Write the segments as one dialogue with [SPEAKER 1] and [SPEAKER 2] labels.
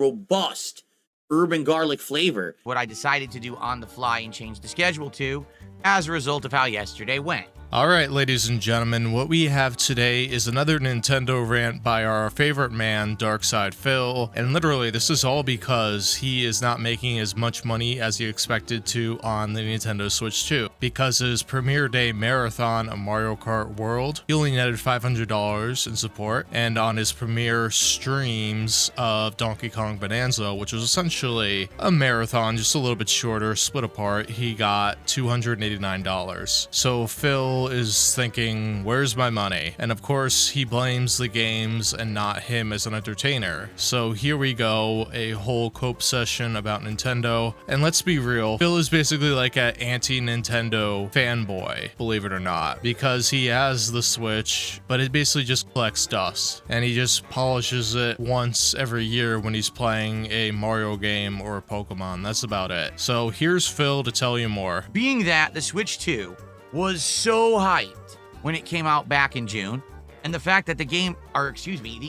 [SPEAKER 1] robust urban garlic flavor. What I decided to do on the fly and change the schedule to as a result of how yesterday went.
[SPEAKER 2] Alright, ladies and gentlemen, what we have today is another Nintendo rant by our favorite man, Darkside Phil, and literally this is all because he is not making as much money as he expected to on the Nintendo Switch 2. Because his premiere day marathon of Mario Kart World, he only netted $500 in support, and on his premiere streams of Donkey Kong Bananza, which was essentially a marathon, just a little bit shorter, split apart, he got $289. So Phil is thinking, where's my money? And of course, he blames the games and not him as an entertainer. So here we go, a whole cope session about Nintendo. And let's be real, Phil is basically like an anti-Nintendo fanboy, believe it or not, because he has the Switch, but it basically just collects dust. And he just polishes it once every year when he's playing a Mario game or a Pokemon. That's about it. So here's Phil to tell you more.
[SPEAKER 1] Being that the Switch 2 was so hyped when it came out back in June, and the fact that the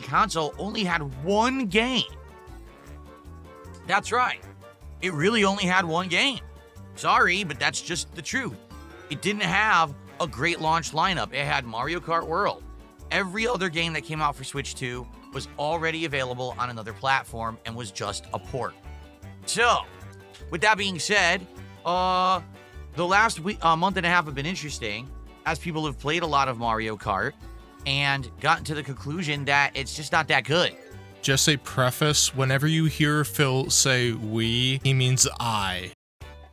[SPEAKER 1] console only had one game. That's right. It really only had one game. Sorry, but that's just the truth. It didn't have a great launch lineup. It had Mario Kart World. Every other game that came out for Switch 2 was already available on another platform and was just a port. So, with that being said, the last month and a half have been interesting as people have played a lot of Mario Kart and gotten to the conclusion that it's just not that good.
[SPEAKER 2] Just a preface, whenever you hear Phil say we, he means I.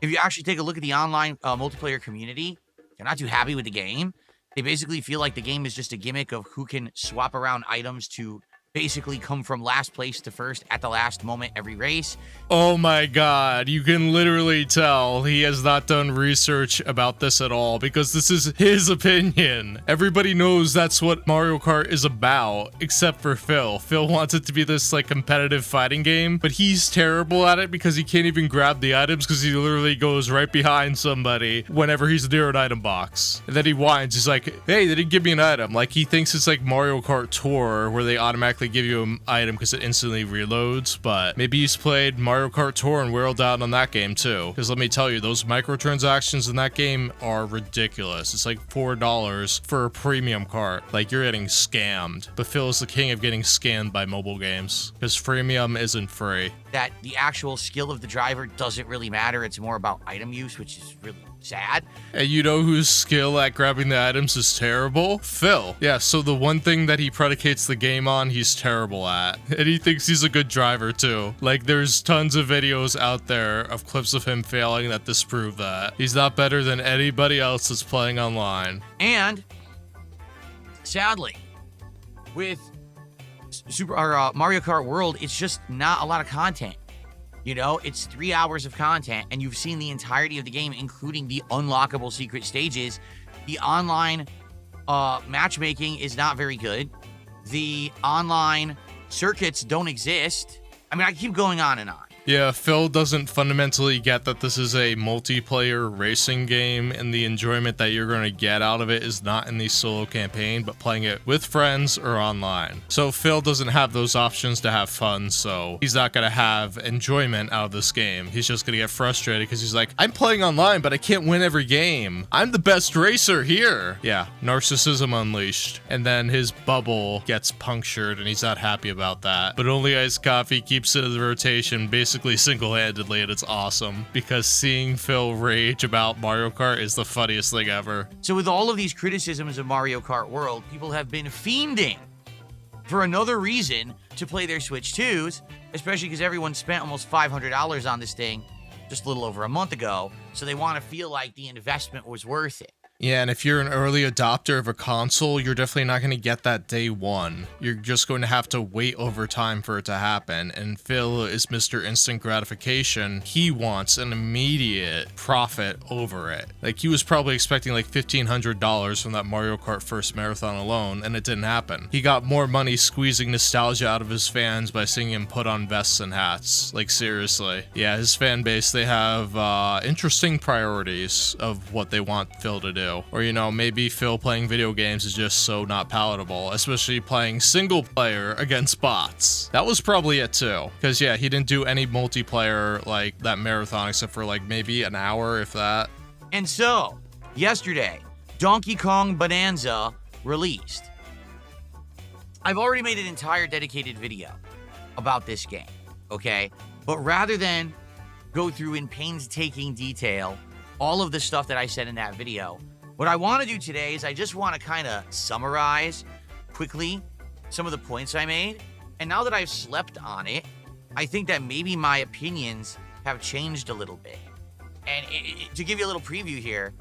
[SPEAKER 1] If you actually take a look at the online multiplayer community, they're not too happy with the game. They basically feel like the game is just a gimmick of who can swap around items to basically come from last place to first at the last moment every race.
[SPEAKER 2] Oh my god, you can literally tell he has not done research about this at all, because this is his opinion. Everybody knows that's what Mario Kart is about, except for Phil. Phil wants it to be this like competitive fighting game, but he's terrible at it because he can't even grab the items because he literally goes right behind somebody whenever he's near an item box. And then he whines, he's like, hey, they didn't give me an item. Like he thinks it's like Mario Kart Tour where they automatically give you an item because it instantly reloads, but maybe he's played Mario Kart Tour and whirled out on that game too, because let me tell you, those microtransactions in that game are ridiculous. It's like $4 for a premium cart. Like you're getting scammed. But Phil is the king of getting scammed by mobile games because freemium isn't free.
[SPEAKER 1] That the actual skill of the driver doesn't really matter. It's more about item use, which is really sad.
[SPEAKER 2] And you know whose skill at grabbing the items is terrible? Phil. Yeah, so the one thing that he predicates the game on, he's terrible at. And he thinks he's a good driver too. Like there's tons of videos out there of clips of him failing that disprove that. He's not better than anybody else that's playing online.
[SPEAKER 1] And sadly, with Mario Kart World, it's just not a lot of content. You know, it's 3 hours of content, and you've seen the entirety of the game, including the unlockable secret stages. The online matchmaking is not very good. The online circuits don't exist. I mean, I keep going on and on.
[SPEAKER 2] Yeah, Phil doesn't fundamentally get that this is a multiplayer racing game, and the enjoyment that you're going to get out of it is not in the solo campaign, but playing it with friends or online. So Phil doesn't have those options to have fun, so he's not going to have enjoyment out of this game. He's just going to get frustrated because he's like, I'm playing online, but I can't win every game. I'm the best racer here. Yeah, narcissism unleashed. And then his bubble gets punctured, and he's not happy about that. But only iced coffee keeps it in the rotation, basically single-handedly, and it's awesome because seeing Phil rage about Mario Kart is the funniest thing ever.
[SPEAKER 1] So with all of these criticisms of Mario Kart World, people have been fiending for another reason to play their Switch 2s, especially because everyone spent almost $500 on this thing just a little over a month ago, so they want to feel like the investment was worth it.
[SPEAKER 2] Yeah, and if you're an early adopter of a console, you're definitely not going to get that day one. You're just going to have to wait over time for it to happen. And Phil is Mr. Instant Gratification. He wants an immediate profit over it. Like, he was probably expecting like $1,500 from that Mario Kart First Marathon alone, and it didn't happen. He got more money squeezing nostalgia out of his fans by seeing him put on vests and hats. Like, seriously. Yeah, his fan base, they have interesting priorities of what they want Phil to do. to. Or, you know, maybe Phil playing video games is just so not palatable, especially playing single player against bots. That was probably it too. Because yeah, he didn't do any multiplayer like that marathon except for like maybe an hour, if that.
[SPEAKER 1] And so, yesterday, Donkey Kong Bananza released. I've already made an entire dedicated video about this game, okay? But rather than go through in painstaking detail all of the stuff that I said in that video, what I want to do today is I just want to kind of summarize quickly some of the points I made. And now that I've slept on it, I think that maybe my opinions have changed a little bit. And to give you a little preview here,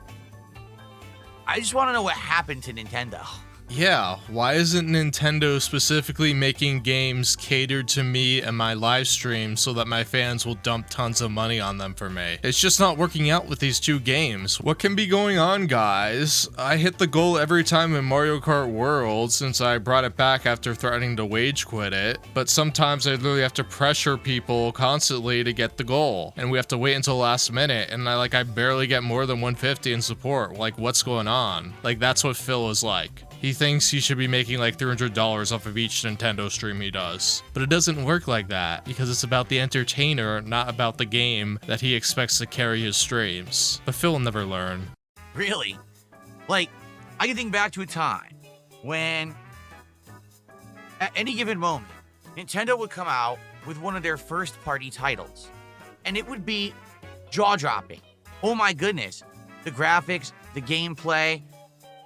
[SPEAKER 1] I just want to know what happened to Nintendo.
[SPEAKER 2] Yeah, why isn't Nintendo specifically making games catered to me and my live stream so that my fans will dump tons of money on them for me? It's just not working out with these two games. What can be going on, guys? I hit the goal every time in Mario Kart World since I brought it back after threatening to wage quit it, but sometimes I literally have to pressure people constantly to get the goal, and we have to wait until last minute, and I barely get more than 150 in support. Like, what's going on? Like, that's what Phil is like. He thinks he should be making like $300 off of each Nintendo stream he does. But it doesn't work like that, because it's about the entertainer, not about the game that he expects to carry his streams. But Phil will never learn.
[SPEAKER 1] Really? Like, I can think back to a time when, at any given moment, Nintendo would come out with one of their first-party titles, and it would be jaw-dropping. Oh my goodness. The graphics, the gameplay,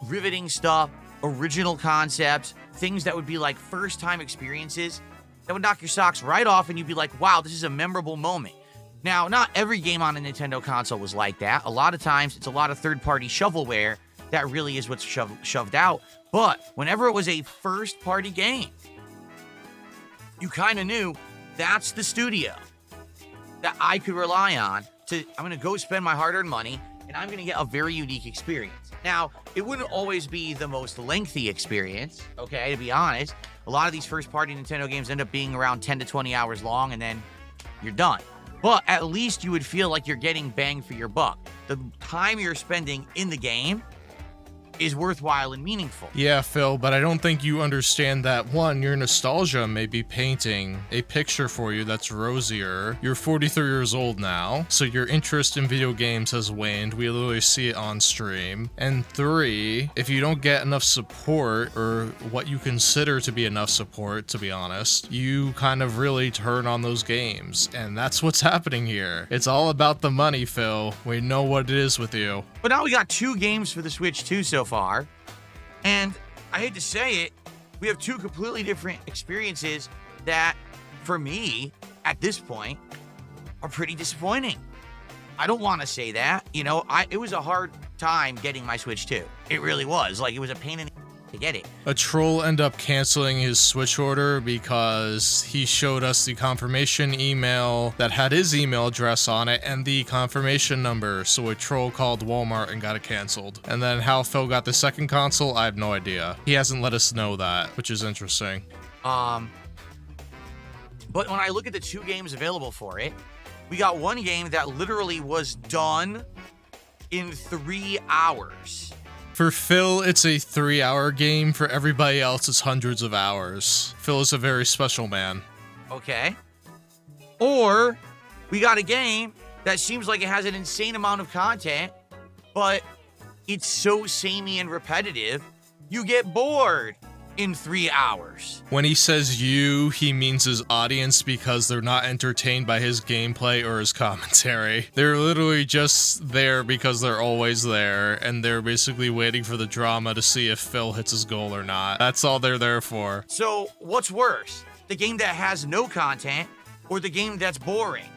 [SPEAKER 1] riveting stuff, original concepts, things that would be like first-time experiences that would knock your socks right off, and you'd be like, wow, this is a memorable moment. Now, not every game on a Nintendo console was like that. A lot of times, it's a lot of third-party shovelware that really is what's shoved out. But whenever it was a first-party game, you kind of knew that's the studio that I could rely on I'm going to go spend my hard-earned money, and I'm going to get a very unique experience. Now, it wouldn't always be the most lengthy experience, okay, to be honest. A lot of these first-party Nintendo games end up being around 10 to 20 hours long, and then you're done. But at least you would feel like you're getting bang for your buck. The time you're spending in the game is worthwhile and meaningful.
[SPEAKER 2] Yeah, Phil, but I don't think you understand that, one, your nostalgia may be painting a picture for you that's rosier. You're 43 years old now, so your interest in video games has waned. We literally see it on stream. And three, if you don't get enough support, or what you consider to be enough support, to be honest, you kind of really turn on those games. And that's what's happening here. It's all about the money, Phil. We know what it is with you.
[SPEAKER 1] But now we got 2 games for the Switch 2 so far, and I hate to say it, we have 2 completely different experiences that, for me, at this point, are pretty disappointing. I don't want to say that, you know, it was a hard time getting my Switch 2. It really was. Like, it was a pain in the to get it.
[SPEAKER 2] A troll ended up canceling his Switch order because he showed us the confirmation email that had his email address on it and the confirmation number, so a troll called Walmart and got it canceled. And then how Phil got the second console, I have no idea. He hasn't let us know that, which is interesting.
[SPEAKER 1] But when I look at the 2 games available for it, we got one game that literally was done in 3 hours.
[SPEAKER 2] For Phil, it's a 3-hour game. For everybody else, it's hundreds of hours. Phil is a very special man.
[SPEAKER 1] Okay. Or we got a game that seems like it has an insane amount of content, but it's so samey and repetitive, you get bored in 3 hours.
[SPEAKER 2] When he says you, he means his audience, because they're not entertained by his gameplay or his commentary. They're literally just there because they're always there, and they're basically waiting for the drama to see if Phil hits his goal or not. That's all they're there for.
[SPEAKER 1] So what's worse? The game that has no content, or the game that's boring?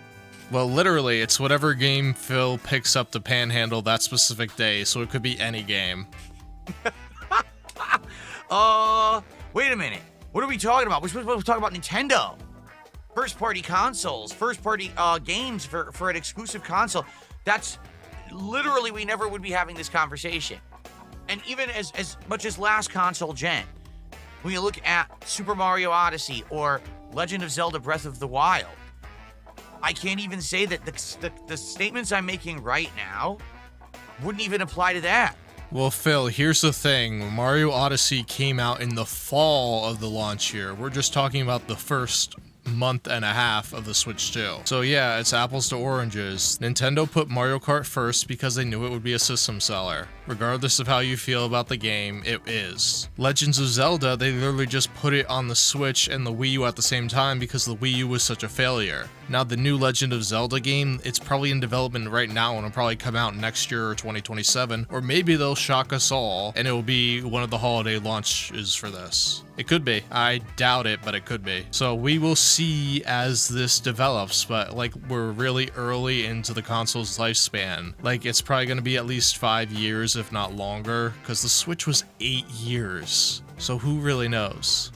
[SPEAKER 2] Well, literally, it's whatever game Phil picks up to panhandle that specific day, so it could be any game.
[SPEAKER 1] Wait a minute. What are we talking about? We're supposed to talk about Nintendo. First-party consoles, first-party games for an exclusive console. That's literally, we never would be having this conversation. And even as much as last console gen, when you look at Super Mario Odyssey or Legend of Zelda Breath of the Wild, I can't even say that the statements I'm making right now wouldn't even apply to that.
[SPEAKER 2] Well, Phil, here's the thing. Mario Odyssey came out in the fall of the launch year. We're just talking about the first month and a half of the Switch 2. So yeah, it's apples to oranges. Nintendo put Mario Kart first because they knew it would be a system seller. Regardless of how you feel about the game, it is. Legends of Zelda, they literally just put it on the Switch and the Wii U at the same time because the Wii U was such a failure. Now the new Legend of Zelda game, it's probably in development right now and it'll probably come out next year or 2027, or maybe they'll shock us all and it will be one of the holiday launches for this. It could be. I doubt it, but it could be. So we will see as this develops, but like we're really early into the console's lifespan. Like it's probably going to be at least 5 years, if not longer, because the Switch was 8 years. So who really knows?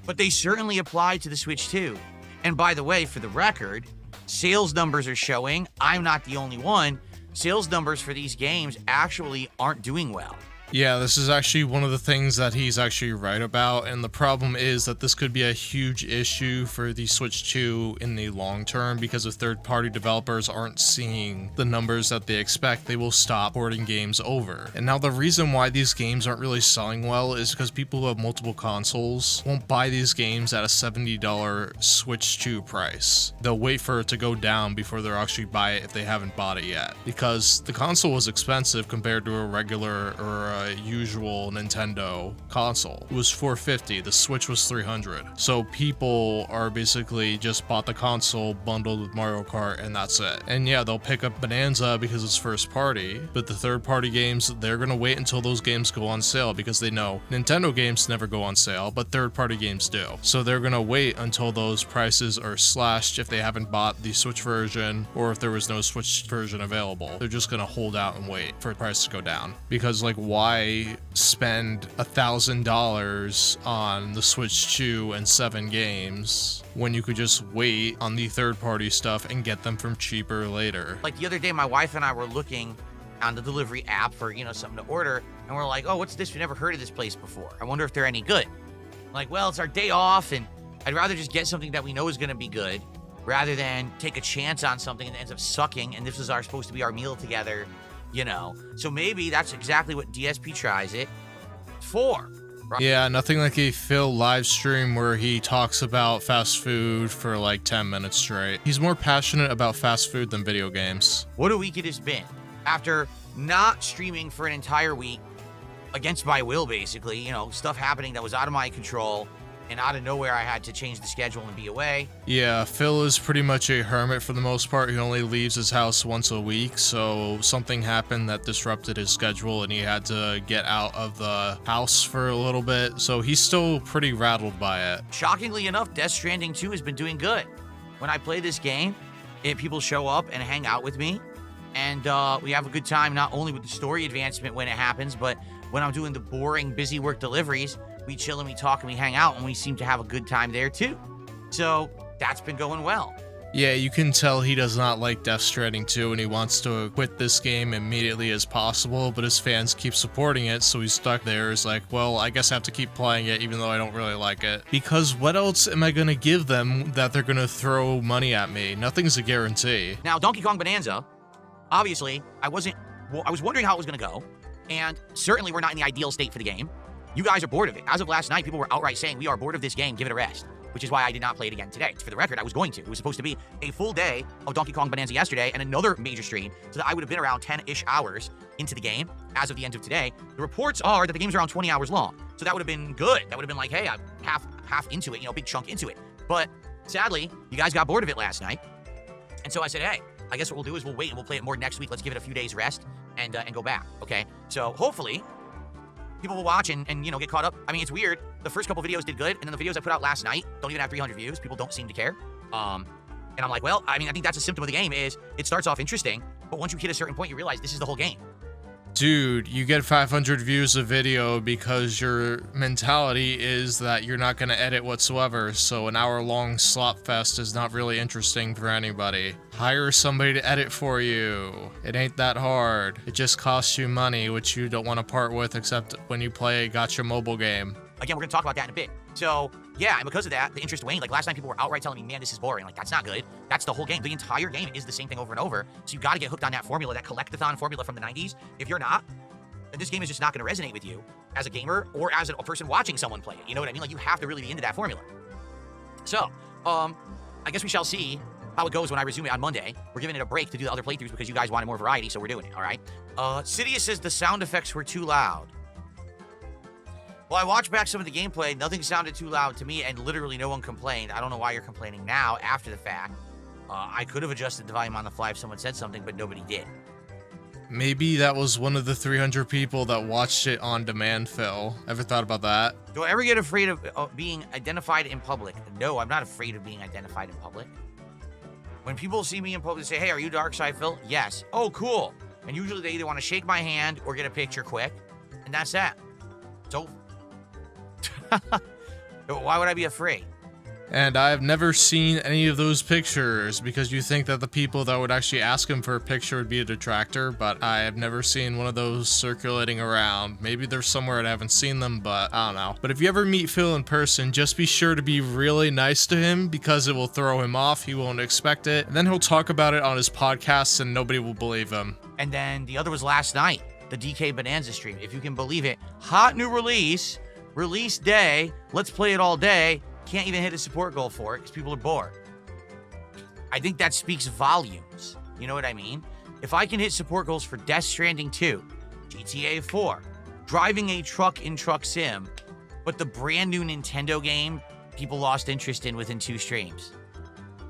[SPEAKER 1] But they certainly applied to the Switch too. And by the way, for the record, sales numbers are showing, I'm not the only one, sales numbers for these games actually aren't doing well.
[SPEAKER 2] Yeah, this is actually one of the things that he's actually right about, and the problem is that this could be a huge issue for the Switch 2 in the long term because if third-party developers aren't seeing the numbers that they expect, they will stop porting games over. And now the reason why these games aren't really selling well is because people who have multiple consoles won't buy these games at a $70 Switch 2 price. They'll wait for it to go down before they'll actually buy it if they haven't bought it yet, because the console was expensive compared to a regular or a usual Nintendo console. It was $450, the Switch was $300. So people are basically just bought the console bundled with Mario Kart and that's it. And yeah, they'll pick up Bananza because it's first party, but the third party games, they're gonna wait until those games go on sale because they know Nintendo games never go on sale, but third party games do. So they're gonna wait until those prices are slashed if they haven't bought the Switch version or if there was no Switch version available. They're just gonna hold out and wait for the price to go down. Because like, why spend $1,000 on the Switch 2 and 7 games when you could just wait on the third-party stuff and get them from cheaper later?
[SPEAKER 1] Like the other day, my wife and I were looking on the delivery app for, something to order, and we're like, oh, what's this? We've never heard of this place before. I wonder if they're any good. I'm like, well, it's our day off, and I'd rather just get something that we know is going to be good rather than take a chance on something that ends up sucking, and this is supposed to be our meal together. So maybe that's exactly what DSP tries it for. Right?
[SPEAKER 2] Yeah, nothing like a Phil live stream where he talks about fast food for like 10 minutes straight. He's more passionate about fast food than video games.
[SPEAKER 1] What a week it has been. After not streaming for an entire week, against my will, basically, stuff happening that was out of my control. And out of nowhere, I had to change the schedule and be away.
[SPEAKER 2] Yeah, Phil is pretty much a hermit for the most part. He only leaves his house once a week, so something happened that disrupted his schedule and he had to get out of the house for a little bit, so he's still pretty rattled by it.
[SPEAKER 1] Shockingly enough, Death Stranding 2 has been doing good. When I play this game, people show up and hang out with me, and we have a good time, not only with the story advancement when it happens, but when I'm doing the boring, busy work deliveries, we chill and we talk and we hang out and we seem to have a good time there too. So that's been going well.
[SPEAKER 2] Yeah, you can tell he does not like Death Stranding 2 and he wants to quit this game immediately as possible, but his fans keep supporting it, so he's stuck there. He's like, well, I guess I have to keep playing it even though I don't really like it. Because what else am I going to give them that they're going to throw money at me? Nothing's a guarantee.
[SPEAKER 1] Now, Donkey Kong Bananza, obviously, I was wondering how it was going to go, and certainly we're not in the ideal state for the game. You guys are bored of it. As of last night, people were outright saying, we are bored of this game, give it a rest. Which is why I did not play it again today. For the record, I was going to. It was supposed to be a full day of Donkey Kong Bananza yesterday and another major stream, so that I would have been around 10-ish hours into the game as of the end of today. The reports are that the game's around 20 hours long, so that would have been good. That would have been like, hey, I'm half into it, big chunk into it. But sadly, you guys got bored of it last night, and so I said, hey, I guess what we'll do is we'll wait and we'll play it more next week. Let's give it a few days rest and go back, okay? So hopefully people will watch and get caught up. I mean, it's weird. The first couple videos did good, and then the videos I put out last night don't even have 300 views. People don't seem to care. And I'm like, well, I think that's a symptom of the game is it starts off interesting, but once you hit a certain point, you realize this is the whole game.
[SPEAKER 2] Dude, you get 500 views a video because your mentality is that you're not going to edit whatsoever, so an hour-long slop fest is not really interesting for anybody. Hire somebody to edit for you. It ain't that hard. It just costs you money, which you don't want to part with except when you play a gacha mobile game.
[SPEAKER 1] Again, we're going to talk about that in a bit. So, yeah, and because of that, the interest waned. Like, last night, people were outright telling me, man, this is boring. Like, that's not good. That's the whole game. The entire game is the same thing over and over. So you got to get hooked on that formula, that collectathon formula from the 90s. If you're not, then this game is just not going to resonate with you as a gamer or as a person watching someone play it. You know what I mean? Like, you have to really be into that formula. So, I guess we shall see how it goes when I resume it on Monday. We're giving it a break to do the other playthroughs because you guys wanted more variety, so we're doing it, all right? Sidious says the sound effects were too loud. Well, I watched back some of the gameplay. Nothing sounded too loud to me, and literally no one complained. I don't know why you're complaining now after the fact. I could have adjusted the volume on the fly if someone said something, but nobody did.
[SPEAKER 2] Maybe that was one of the 300 people that watched it on demand, Phil. Ever thought about that?
[SPEAKER 1] Do I ever get afraid of being identified in public? No, I'm not afraid of being identified in public. When people see me in public, they say, hey, are you Darkside Phil? Yes. Oh, cool. And usually they either want to shake my hand or get a picture quick, and that's that. So, why would I be afraid?
[SPEAKER 2] And I've never seen any of those pictures because you think that the people that would actually ask him for a picture would be a detractor, but I have never seen one of those circulating around. Maybe there's somewhere I haven't seen them, but I don't know. But if you ever meet Phil in person, just be sure to be really nice to him because it will throw him off. He won't expect it. And then he'll talk about it on his podcast and nobody will believe him.
[SPEAKER 1] And then the other was last night, the DK Bananza stream. If you can believe it, hot new release day, let's play it all day. Can't even hit a support goal for it because people are bored. I think that speaks volumes. You know what I mean? If I can hit support goals for Death Stranding 2, GTA 4, driving a truck in Truck Sim, but the brand new Nintendo game people lost interest in within 2 streams.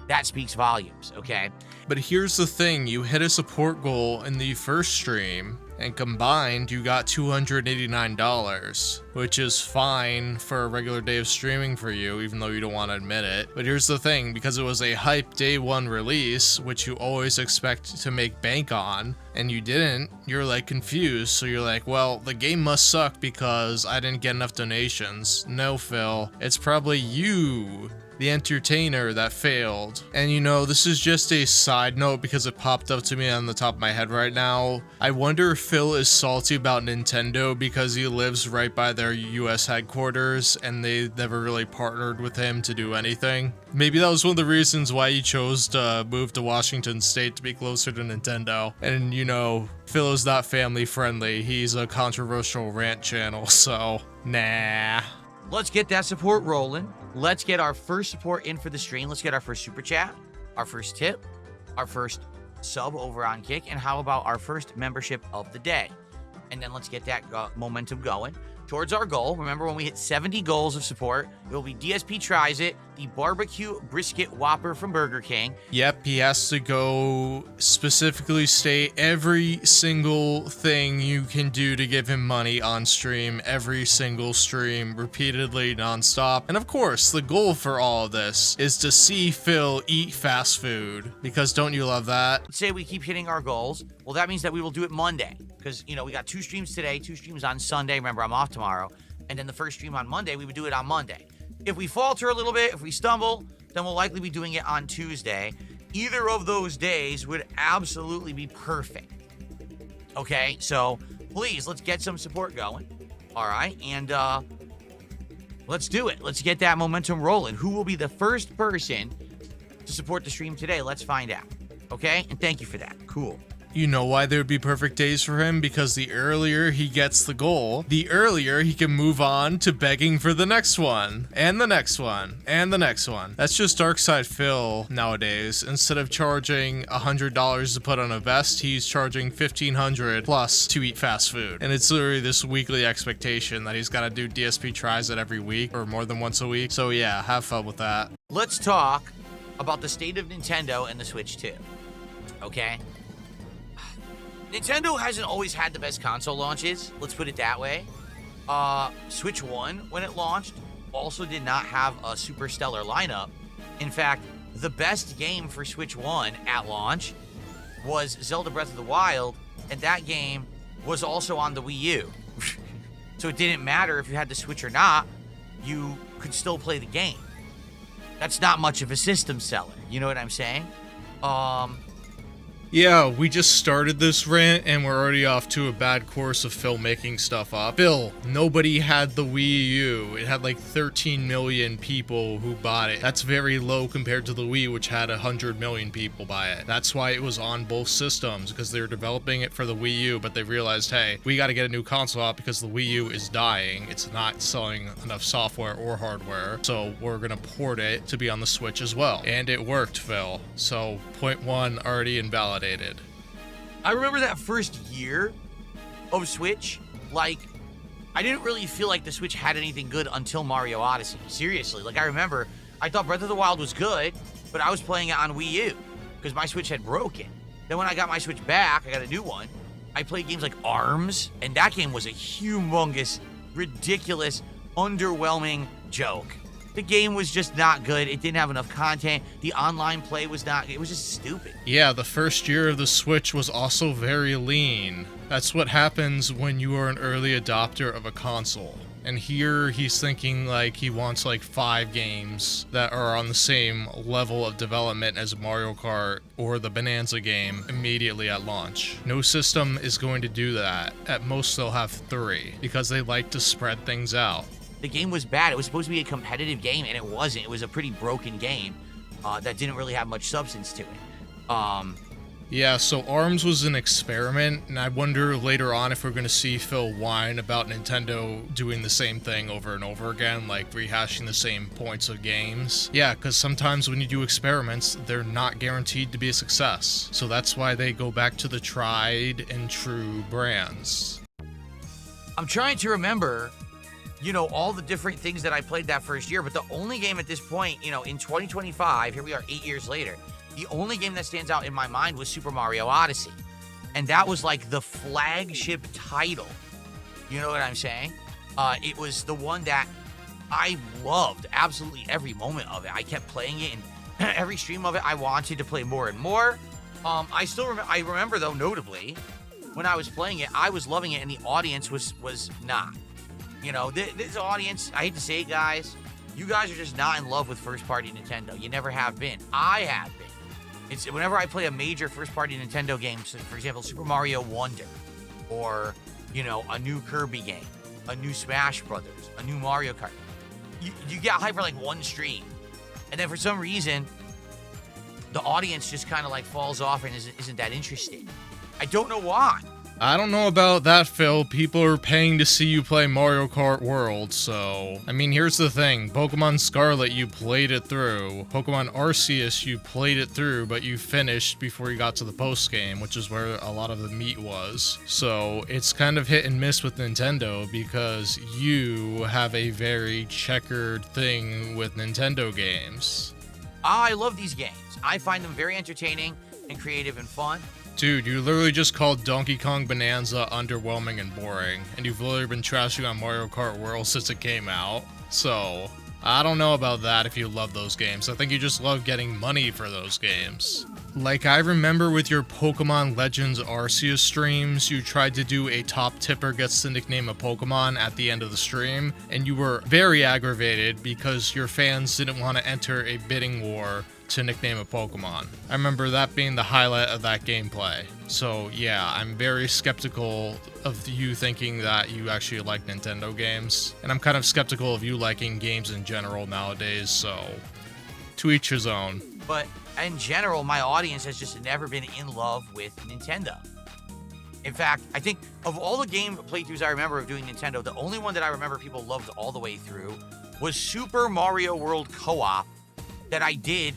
[SPEAKER 1] That speaks volumes, okay?
[SPEAKER 2] But here's the thing, you hit a support goal in the first stream, and combined, you got $289, which is fine for a regular day of streaming for you, even though you don't want to admit it. But here's the thing, because it was a hype day 1 release, which you always expect to make bank on, and you didn't, you're like confused. So you're like, well, the game must suck because I didn't get enough donations. No, Phil, it's probably you, the entertainer, that failed. And you know, this is just a side note because it popped up to me on the top of my head right now. I wonder if Phil is salty about Nintendo because he lives right by their US headquarters and they never really partnered with him to do anything. Maybe that was one of the reasons why he chose to move to Washington State to be closer to Nintendo. And you know, Phil is not family friendly. He's a controversial rant channel, so nah.
[SPEAKER 1] Let's get that support rolling. Let's get our first support in for the stream. Let's get our first super chat, our first tip, our first sub over on Kick, and how about our first membership of the day? And then let's get that momentum going towards our goal. Remember, when we hit 70 goals of support, it will be DSP Tries It, the barbecue brisket Whopper from Burger King.
[SPEAKER 2] Yep, he has to go specifically state every single thing you can do to give him money on stream, every single stream, repeatedly, nonstop. And of course, the goal for all of this is to see Phil eat fast food, because don't you love that?
[SPEAKER 1] Let's say we keep hitting our goals. Well, that means that we will do it Monday, because, you know, we got 2 streams today, 2 streams on Sunday. Remember, I'm off tomorrow. And then the first stream on Monday, we would do it on Monday. If we falter a little bit, if we stumble, then we'll likely be doing it on Tuesday. Either of those days would absolutely be perfect. Okay, so please, let's get some support going. All right, and let's do it. Let's get that momentum rolling. Who will be the first person to support the stream today? Let's find out. Okay, and thank you for that. Cool.
[SPEAKER 2] You know why there would be perfect days for him? Because the earlier he gets the goal, the earlier he can move on to begging for the next one, and the next one, and the next one. That's just Darkside Phil nowadays. Instead of charging $100 to put on a vest, he's charging $1,500 plus to eat fast food. And it's literally this weekly expectation that he's got to do DSP Tries It every week, or more than once a week. So yeah, have fun with that.
[SPEAKER 1] Let's talk about the state of Nintendo and the Switch 2. Okay? Nintendo hasn't always had the best console launches, let's put it that way. Switch 1, when it launched, also did not have a super stellar lineup. In fact, the best game for Switch 1 at launch was Zelda Breath of the Wild, and that game was also on the Wii U. So it didn't matter if you had the Switch or not, you could still play the game. That's not much of a system seller, you know what I'm saying?
[SPEAKER 2] Yeah, we just started this rant and we're already off to a bad course of Phil making stuff up. Phil, nobody had the Wii U. It had like 13 million people who bought it. That's very low compared to the Wii, which had 100 million people buy it. That's why it was on both systems, because they were developing it for the Wii U, but they realized, hey, we got to get a new console out because the Wii U is dying. It's not selling enough software or hardware, so we're gonna port it to be on the Switch as well. And it worked, Phil. So point one already invalidated.
[SPEAKER 1] I remember that first year of Switch, like, I didn't really feel like the Switch had anything good until Mario Odyssey. Seriously, like, I remember, I thought Breath of the Wild was good, but I was playing it on Wii U because my Switch had broken. Then when I got my Switch back, I got a new one, I played games like ARMS, and that game was a humongous, ridiculous, underwhelming joke. The game was just not good. It didn't have enough content. The online play was not, it was just stupid.
[SPEAKER 2] Yeah, the first year of the Switch was also very lean. That's what happens when you are an early adopter of a console. And here he's thinking like he wants like 5 games that are on the same level of development as Mario Kart or the Bananza game immediately at launch. No system is going to do that. At most they'll have 3 because they like to spread things out.
[SPEAKER 1] The game was bad. It was supposed to be a competitive game, and it wasn't. It was a pretty broken game that didn't really have much substance to it.
[SPEAKER 2] Yeah, so ARMS was an experiment, and I wonder later on if we're going to see Phil whine about Nintendo doing the same thing over and over again, like rehashing the same points of games. Yeah, because sometimes when you do experiments, they're not guaranteed to be a success. So that's why they go back to the tried and true brands.
[SPEAKER 1] I'm trying to remember, you know, all the different things that I played that first year, but the only game at this point, you know, in 2025, here we are 8 years later, the only game that stands out in my mind was Super Mario Odyssey. And that was like the flagship title. You know what I'm saying? It was the one that I loved absolutely every moment of it. I kept playing it, and every stream of it, I wanted to play more and more. I remember though, notably, when I was playing it, I was loving it, and the audience was not. You know, this audience, I hate to say it, guys, you guys are just not in love with first-party Nintendo. You never have been. I have been. It's whenever I play a major first-party Nintendo game, so for example, Super Mario Wonder, or, you know, a new Kirby game, a new Smash Brothers, a new Mario Kart, you get hyped for like one stream, and then for some reason, the audience just kind of like falls off and isn't that interested. I don't know why.
[SPEAKER 2] I don't know about that, Phil. People are paying to see you play Mario Kart World, so... I mean, here's the thing. Pokemon Scarlet, you played it through. Pokemon Arceus, you played it through, but you finished before you got to the post-game, which is where a lot of the meat was. So, it's kind of hit and miss with Nintendo, because you have a very checkered thing with Nintendo games.
[SPEAKER 1] I love these games. I find them very entertaining and creative and fun.
[SPEAKER 2] Dude, you literally just called Donkey Kong Bananza underwhelming and boring, and you've literally been trashing on Mario Kart World since it came out. So, I don't know about that if you love those games. I think you just love getting money for those games. Like, I remember with your Pokemon Legends Arceus streams, you tried to do a top tipper gets the nickname of Pokemon at the end of the stream, and you were very aggravated because your fans didn't want to enter a bidding war to nickname a Pokemon. I remember that being the highlight of that gameplay. So yeah, I'm very skeptical of you thinking that you actually like Nintendo games, and I'm kind of skeptical of you liking games in general nowadays, so to each his own.
[SPEAKER 1] But in general, my audience has just never been in love with Nintendo. In fact, I think of all the game playthroughs I remember of doing Nintendo, the only one that I remember people loved all the way through was Super Mario World Co-op that I did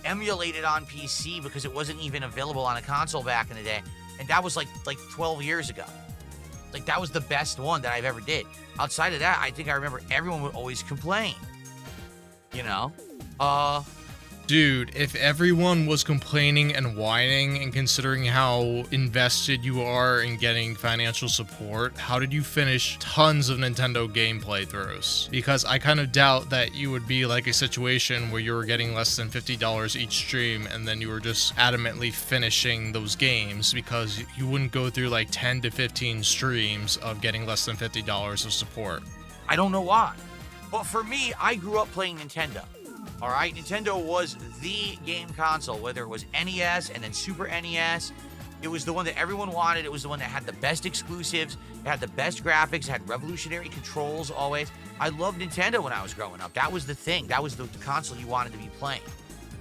[SPEAKER 1] emulated on PC because it wasn't even available on a console back in the day, and that was like 12 years ago. Like, that was the best one that I've ever did. Outside of that, I think I remember everyone would always complain. You know?
[SPEAKER 2] Dude, if everyone was complaining and whining and considering how invested you are in getting financial support, how did you finish tons of Nintendo game playthroughs? Because I kind of doubt that you would be like a situation where you were getting less than $50 each stream and then you were just adamantly finishing those games, because you wouldn't go through like 10 to 15 streams of getting less than $50 of support.
[SPEAKER 1] I don't know why. But for me, I grew up playing Nintendo. All right, Nintendo was the game console, whether it was NES and then Super NES. It was the one that everyone wanted. It was the one that had the best exclusives. It had the best graphics. It had revolutionary controls always. I loved Nintendo when I was growing up. That was the thing. That was the console you wanted to be playing.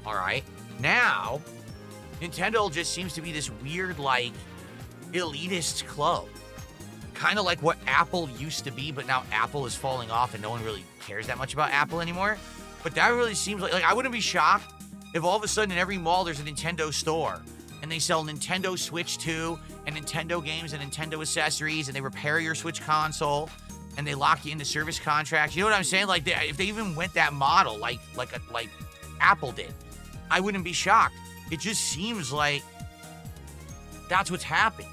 [SPEAKER 1] All right. Now, Nintendo just seems to be this weird, like, elitist club. Kind of like what Apple used to be, but now Apple is falling off and no one really cares that much about Apple anymore. But that really seems like I wouldn't be shocked if all of a sudden in every mall there's a Nintendo store and they sell Nintendo Switch 2 and Nintendo games and Nintendo accessories and they repair your Switch console and they lock you into service contracts. You know what I'm saying? Like if they even went that model like Apple did, I wouldn't be shocked. It just seems like that's what's happened.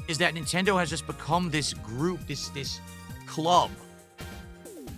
[SPEAKER 1] Is that Nintendo has just become this group, this club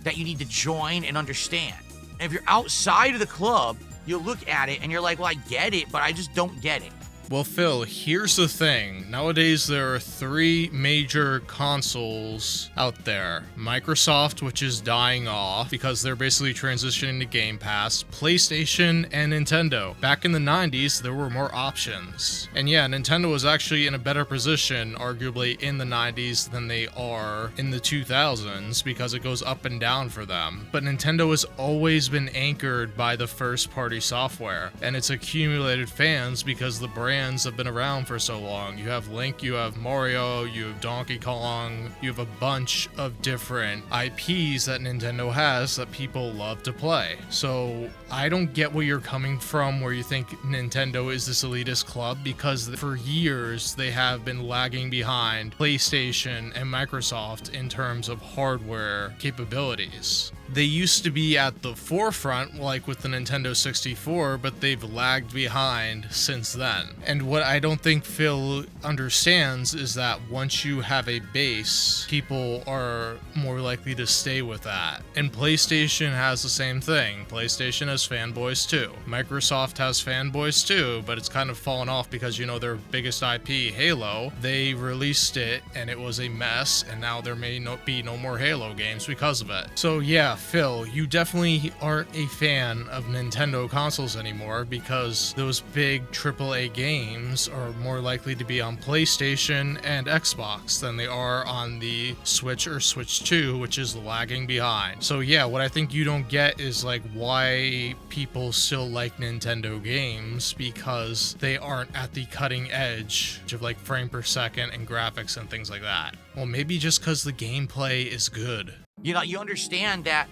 [SPEAKER 1] that you need to join and understand. And if you're outside of the club, you'll look at it and you're like, well, I get it, but I just don't get it.
[SPEAKER 2] Well, Phil, here's the thing. Nowadays, there are 3 major consoles out there. Microsoft, which is dying off because they're basically transitioning to Game Pass, PlayStation, and Nintendo. Back in the 90s, there were more options. And yeah, Nintendo was actually in a better position, arguably, in the 90s than they are in the 2000s because it goes up and down for them. But Nintendo has always been anchored by the first-party software, and it's accumulated fans because the brand have been around for so long. You have Link, you have Mario, you have Donkey Kong, you have a bunch of different IPs that Nintendo has that people love to play. So I don't get where you're coming from where you think Nintendo is this elitist club, because for years they have been lagging behind PlayStation and Microsoft in terms of hardware capabilities. They used to be at the forefront, like with the Nintendo 64, but they've lagged behind since then. And what I don't think Phil understands is that once you have a base, people are more likely to stay with that. And PlayStation has the same thing. PlayStation has fanboys too. Microsoft has fanboys too, but it's kind of fallen off because, you know, their biggest IP, Halo, they released it and it was a mess, and now there may be no more Halo games because of it. So yeah, Phil, you definitely aren't a fan of Nintendo consoles anymore because those big AAA games are more likely to be on PlayStation and Xbox than they are on the Switch or Switch 2, which is lagging behind. So yeah, what I think you don't get is like why people still like Nintendo games, because they aren't at the cutting edge of like frame per second and graphics and things like that. Well, maybe just because the gameplay is good.
[SPEAKER 1] You know, you understand that,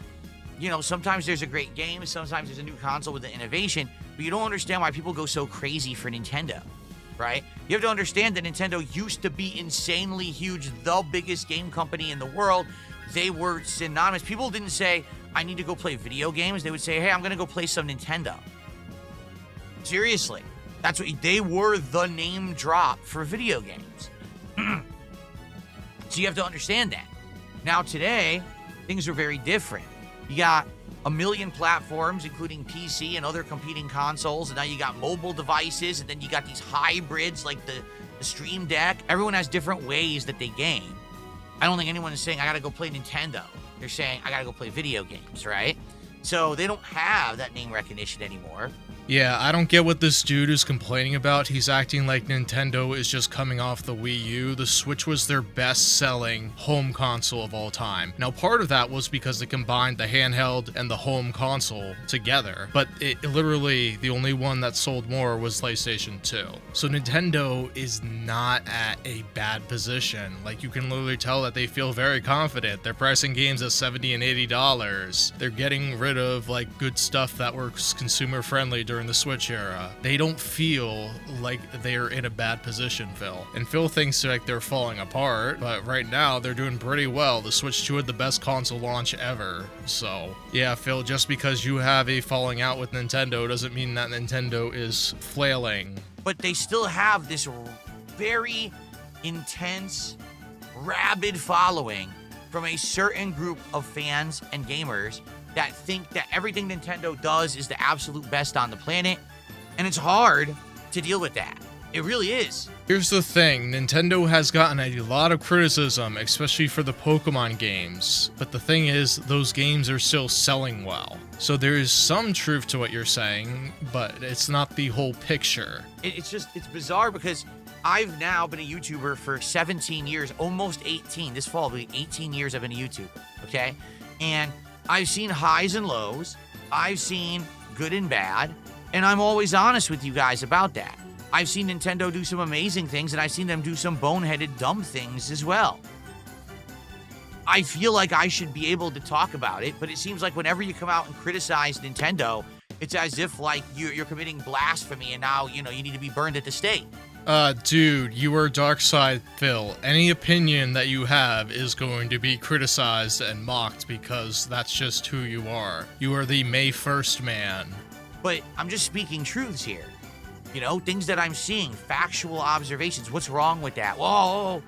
[SPEAKER 1] you know, sometimes there's a great game, sometimes there's a new console with the innovation, but you don't understand why people go so crazy for Nintendo, right? You have to understand that Nintendo used to be insanely huge, the biggest game company in the world. They were synonymous. People didn't say, I need to go play video games. They would say, hey, I'm going to go play some Nintendo. Seriously. That's what they were, the name drop for video games. So you have to understand that. Now today, things are very different. You got a million platforms, including PC and other competing consoles, and now you got mobile devices, and then you got these hybrids like the Stream Deck. Everyone has different ways that they game. I don't think anyone is saying, I gotta go play Nintendo. They're saying, I gotta go play video games, right? So they don't have that name recognition anymore.
[SPEAKER 2] Yeah, I don't get what this dude is complaining about. He's acting like Nintendo is just coming off the Wii U. The Switch was their best-selling home console of all time. Now, part of that was because they combined the handheld and the home console together, but it literally, the only one that sold more was PlayStation 2. So Nintendo is not at a bad position. Like, you can literally tell that they feel very confident. They're pricing games at $70 and $80. They're getting rid of, like, good stuff that works consumer-friendly during the Switch era. They don't feel like they're in a bad position, Phil. And Phil thinks like they're falling apart, but right now they're doing pretty well. The Switch 2 had the best console launch ever. So yeah, Phil, just because you have a falling out with Nintendo doesn't mean that Nintendo is flailing.
[SPEAKER 1] But they still have this very intense, rabid following from a certain group of fans and gamers that think that everything Nintendo does is the absolute best on the planet. And it's hard to deal with that. It really is.
[SPEAKER 2] Here's the thing, Nintendo has gotten a lot of criticism, especially for the Pokemon games, but the thing is, those games are still selling well. So there is some truth to what you're saying, but it's not the whole picture.
[SPEAKER 1] It's bizarre because I've now been a YouTuber for 17 years, almost 18. This fall will be 18 years I've been a YouTuber, okay? And I've seen highs and lows, I've seen good and bad, and I'm always honest with you guys about that. I've seen Nintendo do some amazing things, and I've seen them do some boneheaded, dumb things as well. I feel like I should be able to talk about it, but it seems like whenever you come out and criticize Nintendo, it's as if like you're committing blasphemy, and now you need to be burned at the stake.
[SPEAKER 2] Dude, you are Darkside Phil. Any opinion that you have is going to be criticized and mocked because that's just who you are. You are the May 1st man.
[SPEAKER 1] But I'm just speaking truths here. Things that I'm seeing, factual observations. What's wrong with that? Whoa,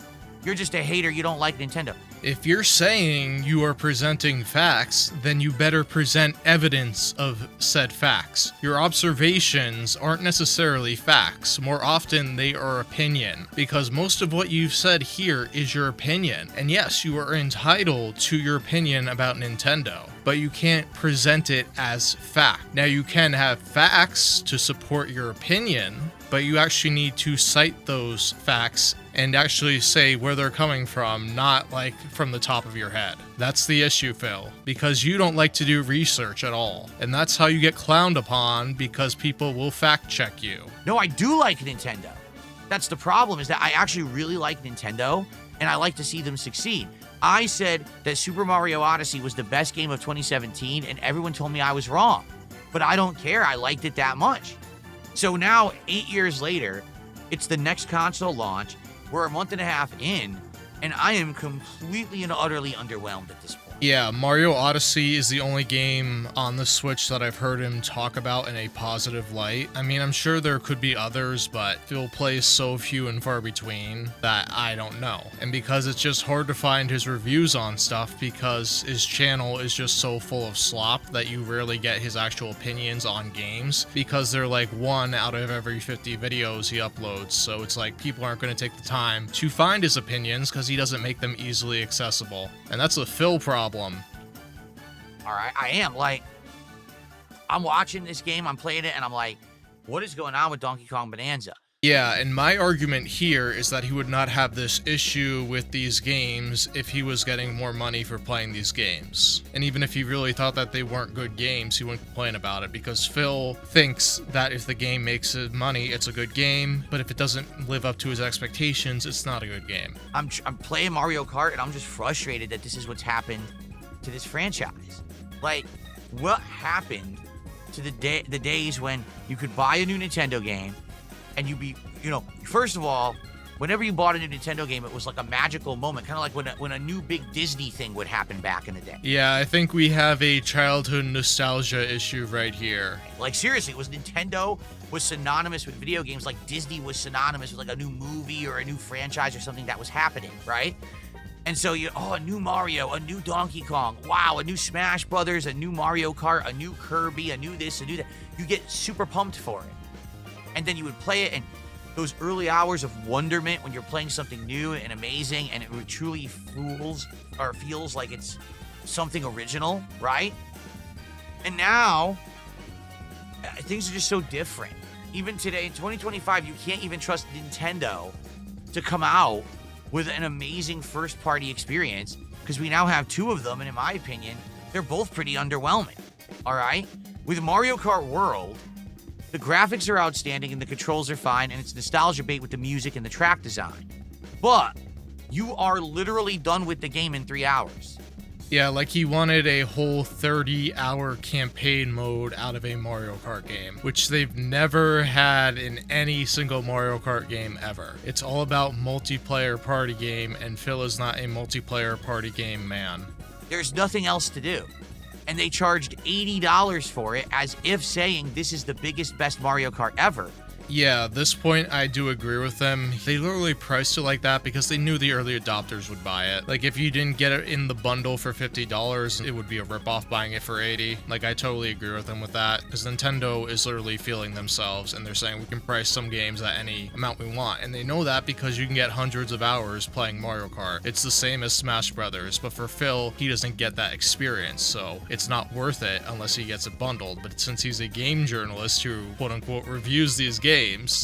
[SPEAKER 1] you're just a hater. You don't like Nintendo.
[SPEAKER 2] If you're saying you are presenting facts, then you better present evidence of said facts. Your observations aren't necessarily facts. More often, they are opinion, because most of what you've said here is your opinion. And yes, you are entitled to your opinion about Nintendo, but you can't present it as fact. Now, you can have facts to support your opinion, but you actually need to cite those facts and actually say where they're coming from, not like from the top of your head. That's the issue, Phil, because you don't like to do research at all. And that's how you get clowned upon, because people will fact check you.
[SPEAKER 1] No, I do like Nintendo. That's the problem, is that I actually really like Nintendo, and I like to see them succeed. I said that Super Mario Odyssey was the best game of 2017, and everyone told me I was wrong. But I don't care, I liked it that much. So now, 8 years later, it's the next console launch. We're a month and a half in, and I am completely and utterly underwhelmed at this point.
[SPEAKER 2] Yeah, Mario Odyssey is the only game on the Switch that I've heard him talk about in a positive light. I mean, I'm sure there could be others, but Phil plays so few and far between that I don't know. And because it's just hard to find his reviews on stuff, because his channel is just so full of slop that you rarely get his actual opinions on games, because they're like 1 out of every 50 videos he uploads. So it's like people aren't going to take the time to find his opinions because he doesn't make them easily accessible. And that's a Phil problem.
[SPEAKER 1] All right, I am. Like, I'm watching this game, I'm playing it, and I'm like, what is going on with Donkey Kong Bananza?
[SPEAKER 2] Yeah, and my argument here is that he would not have this issue with these games if he was getting more money for playing these games. And even if he really thought that they weren't good games, he wouldn't complain about it, because Phil thinks that if the game makes money, it's a good game, but if it doesn't live up to his expectations, it's not a good game.
[SPEAKER 1] I'm playing Mario Kart, and I'm just frustrated that this is what's happened to this franchise. Like, what happened to the days when you could buy a new Nintendo game, and you'd be, first of all, whenever you bought a new Nintendo game, it was like a magical moment, kind of like when a new big Disney thing would happen back in the day.
[SPEAKER 2] Yeah, I think we have a childhood nostalgia issue right here.
[SPEAKER 1] Like, seriously, Nintendo was synonymous with video games like Disney was synonymous with like a new movie or a new franchise or something that was happening, right? And so a new Mario, a new Donkey Kong, wow, a new Smash Brothers, a new Mario Kart, a new Kirby, a new this, a new that. You get super pumped for it. And then you would play it, and those early hours of wonderment when you're playing something new and amazing, and it truly feels like it's something original, right? And now, things are just so different. Even today, in 2025, you can't even trust Nintendo to come out with an amazing first-party experience, because we now have 2 of them, and in my opinion, they're both pretty underwhelming, all right? With Mario Kart World, the graphics are outstanding and the controls are fine, and it's nostalgia bait with the music and the track design. But you are literally done with the game in 3 hours.
[SPEAKER 2] Yeah, like he wanted a whole 30-hour campaign mode out of a Mario Kart game, which they've never had in any single Mario Kart game ever. It's all about multiplayer party game, and Phil is not a multiplayer party game man.
[SPEAKER 1] There's nothing else to do. And they charged $80 for it, as if saying this is the biggest, best Mario Kart ever.
[SPEAKER 2] Yeah, this point I do agree with them. They literally priced it like that because they knew the early adopters would buy it. Like if you didn't get it in the bundle for $50, it would be a ripoff buying it for $80. Like I totally agree with them with that because Nintendo is literally feeling themselves and they're saying we can price some games at any amount we want. And they know that because you can get hundreds of hours playing Mario Kart. It's the same as Smash Brothers, but for Phil, he doesn't get that experience. So it's not worth it unless he gets it bundled. But since he's a game journalist who quote unquote reviews these games,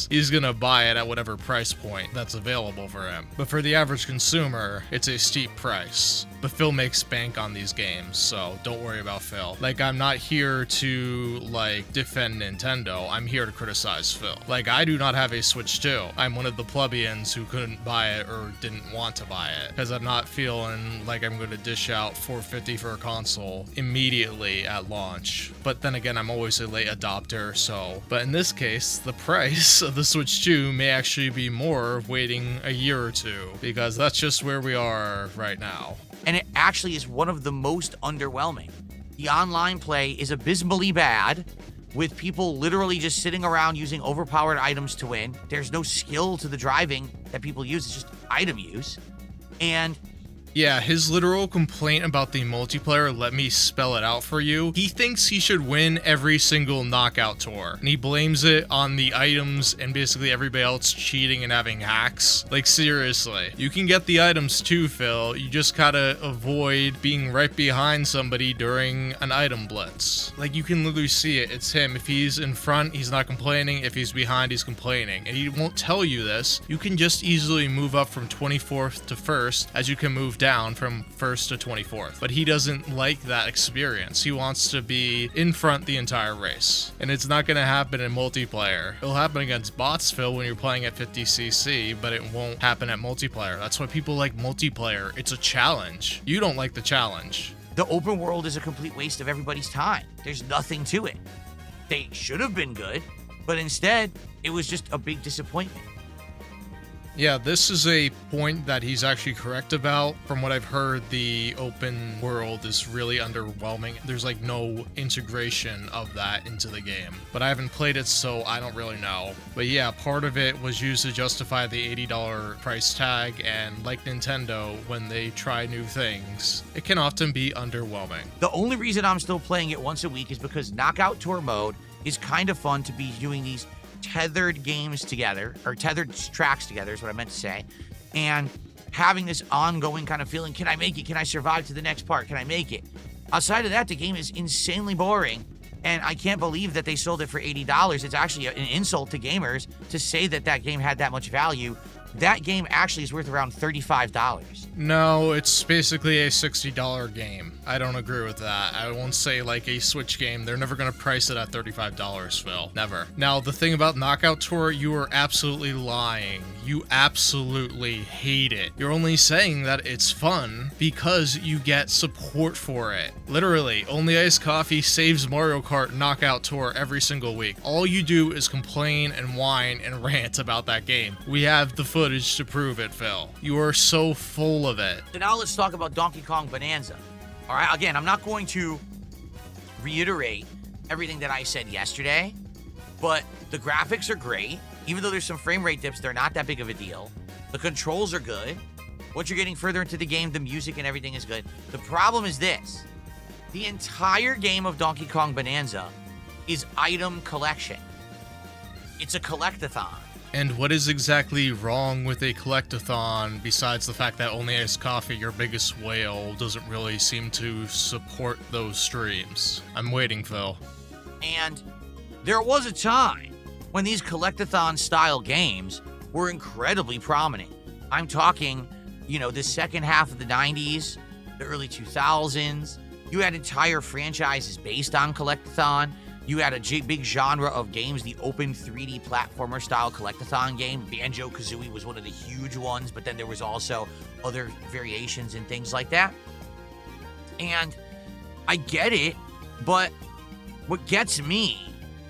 [SPEAKER 2] he's gonna buy it at whatever price point that's available for him. But for the average consumer, it's a steep price. But Phil makes bank on these games, so don't worry about Phil. Like, I'm not here to, like, defend Nintendo. I'm here to criticize Phil. Like, I do not have a Switch 2. I'm one of the plebeians who couldn't buy it or didn't want to buy it because I'm not feeling like I'm going to dish out $450 for a console immediately at launch. But then again, I'm always a late adopter, so. But in this case, the price of the Switch 2 may actually be more waiting a year or two because that's just where we are right now.
[SPEAKER 1] And it actually is one of the most underwhelming. The online play is abysmally bad, with people literally just sitting around using overpowered items to win. There's no skill to the driving that people use, it's just item use. And
[SPEAKER 2] yeah, his literal complaint about the multiplayer, let me spell it out for you. He thinks he should win every single knockout tour. And he blames it on the items and basically everybody else cheating and having hacks. Like, seriously. You can get the items too, Phil. You just gotta avoid being right behind somebody during an item blitz. Like, you can literally see it. It's him. If he's in front, he's not complaining. If he's behind, he's complaining. And he won't tell you this. You can just easily move up from 24th to 1st as you can move down from 1st to 24th. But he doesn't like that experience. He wants to be in front the entire race. And it's not going to happen in multiplayer. It'll happen against bots, Phil, when you're playing at 50cc, but it won't happen at multiplayer. That's why people like multiplayer. It's a challenge. You don't like the challenge.
[SPEAKER 1] the open world is a complete waste of everybody's time. There's nothing to it. They should have been good, but instead, it was just a big disappointment.
[SPEAKER 2] Yeah, this is a point that he's actually correct about. From what I've heard, the open world is really underwhelming. There's like no integration of that into the game. But I haven't played it, so I don't really know. But yeah, part of it was used to justify the $80 price tag, and like Nintendo, when they try new things, it can often be underwhelming.
[SPEAKER 1] The only reason I'm still playing it once a week is because Knockout Tour mode is kind of fun to be doing these tethered games together, or tethered tracks together is what I meant to say, and having this ongoing kind of feeling, can I make it? Can I survive to the next part? Can I make it? Outside of that, the game is insanely boring, and I can't believe that they sold it for $80. It's actually an insult to gamers to say that that game had that much value. That game actually is worth around $35.
[SPEAKER 2] No, it's basically a $60 game. I don't agree with that. I won't say like a Switch game. They're never going to price it at $35, Phil. Never. Now, the thing about Knockout Tour, you are absolutely lying. You absolutely hate it. You're only saying that it's fun because you get support for it. Literally, Only Iced Coffee saves Mario Kart Knockout Tour every single week. All you do is complain and whine and rant about that game. We have the footage to prove it, Phil. You are so full of it.
[SPEAKER 1] So now let's talk about Donkey Kong Bananza. All right, again, I'm not going to reiterate everything that I said yesterday, but the graphics are great. Even though there's some frame rate dips, they're not that big of a deal. The controls are good. Once you're getting further into the game, the music and everything is good. The problem is this. The entire game of Donkey Kong Bananza is item collection. It's a collectathon.
[SPEAKER 2] And what is exactly wrong with a collectathon besides the fact that Only Iced Coffee, your biggest whale, doesn't really seem to support those streams? I'm waiting, Phil.
[SPEAKER 1] And there was a time when these collectathon style games were incredibly prominent. I'm talking, the second half of the 90s, the early 2000s. You had entire franchises based on collectathon. You had a big genre of games, the open 3D platformer style collectathon game. Banjo-Kazooie was one of the huge ones, but then there was also other variations and things like that. And I get it, but what gets me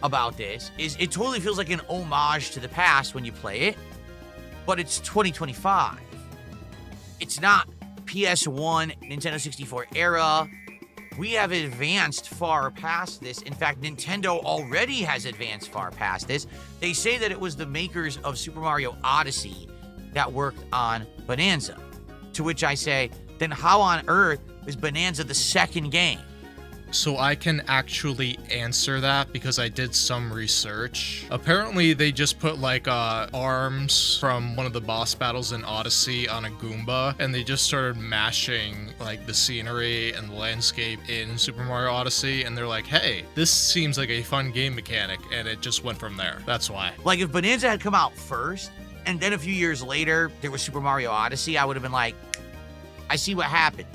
[SPEAKER 1] about this is it totally feels like an homage to the past when you play it, but it's 2025. It's not PS1, Nintendo 64 era. We have advanced far past this. In fact, Nintendo already has advanced far past this. They say that it was the makers of Super Mario Odyssey that worked on Bananza. To which I say, then how on earth is Bananza the second game?
[SPEAKER 2] So I can actually answer that because I did some research. Apparently they just put like arms from one of the boss battles in Odyssey on a Goomba, and they just started mashing like the scenery and the landscape in Super Mario Odyssey, and they're like, hey, this seems like a fun game mechanic, and it just went from there. That's why.
[SPEAKER 1] Like if Bananza had come out first, and then a few years later there was Super Mario Odyssey, I would have been like, I see what happened.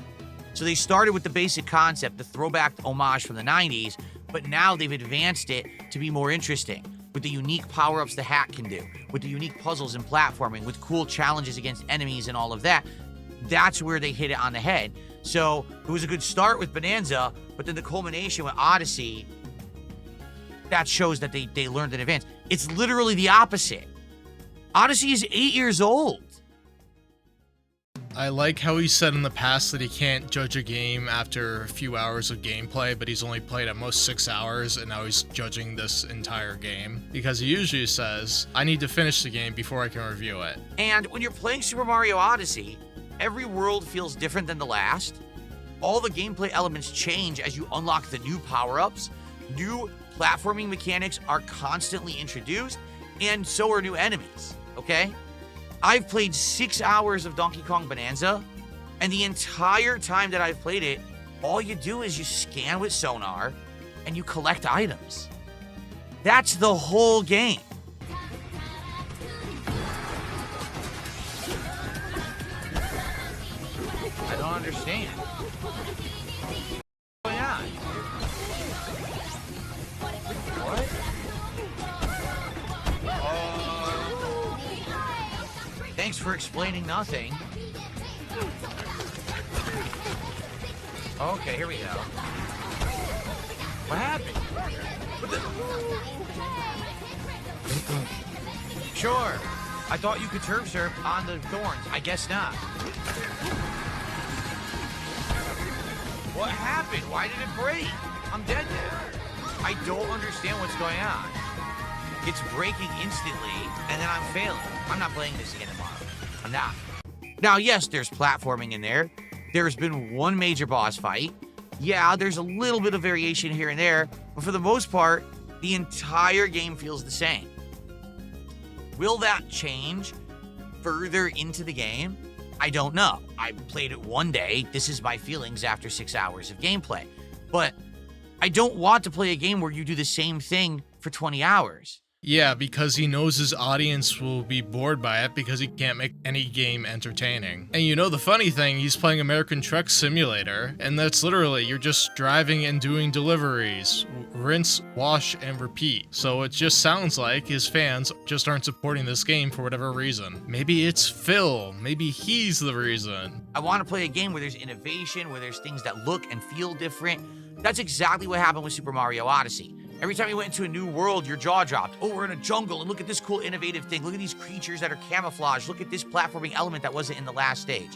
[SPEAKER 1] So they started with the basic concept, the throwback homage from the 90s, but now they've advanced it to be more interesting with the unique power-ups the hat can do, with the unique puzzles and platforming, with cool challenges against enemies and all of that. That's where they hit it on the head. So it was a good start with Bananza, but then the culmination with Odyssey, that shows that they learned in advance. It's literally the opposite. Odyssey is 8 years old.
[SPEAKER 2] I like how he said in the past that he can't judge a game after a few hours of gameplay, but he's only played at most 6 hours, and now he's judging this entire game. Because he usually says, I need to finish the game before I can review it.
[SPEAKER 1] And when you're playing Super Mario Odyssey, every world feels different than the last. All the gameplay elements change as you unlock the new power-ups. New platforming mechanics are constantly introduced, and so are new enemies, okay? I've played 6 hours of Donkey Kong Bananza, and the entire time that I've played it, all you do is you scan with sonar, and you collect items. That's the whole game. I don't understand. What's going on? What? Thanks for explaining nothing. Okay, here we go. What happened? What the... Sure. I thought you could turf surf on the thorns. I guess not. What happened? Why did it break? I'm dead now. I don't understand what's going on. It's breaking instantly, and then I'm failing. I'm not playing this again tomorrow. I'm not. Now, yes, there's platforming in there. There's been one major boss fight. Yeah, there's a little bit of variation here and there, but for the most part, the entire game feels the same. Will that change further into the game? I don't know. I played it one day. This is my feelings after 6 hours of gameplay. But I don't want to play a game where you do the same thing for 20 hours.
[SPEAKER 2] Yeah, because he knows his audience will be bored by it because he can't make any game entertaining. And you know the funny thing, he's playing American Truck Simulator, and that's literally, you're just driving and doing deliveries. Rinse, wash, and repeat. So it just sounds like his fans just aren't supporting this game for whatever reason. Maybe it's Phil. Maybe he's the reason.
[SPEAKER 1] I want to play a game where there's innovation, where there's things that look and feel different. That's exactly what happened with Super Mario Odyssey. Every time you went into a new world, your jaw dropped. Oh, we're in a jungle, and look at this cool innovative thing. Look at these creatures that are camouflaged. Look at this platforming element that wasn't in the last stage.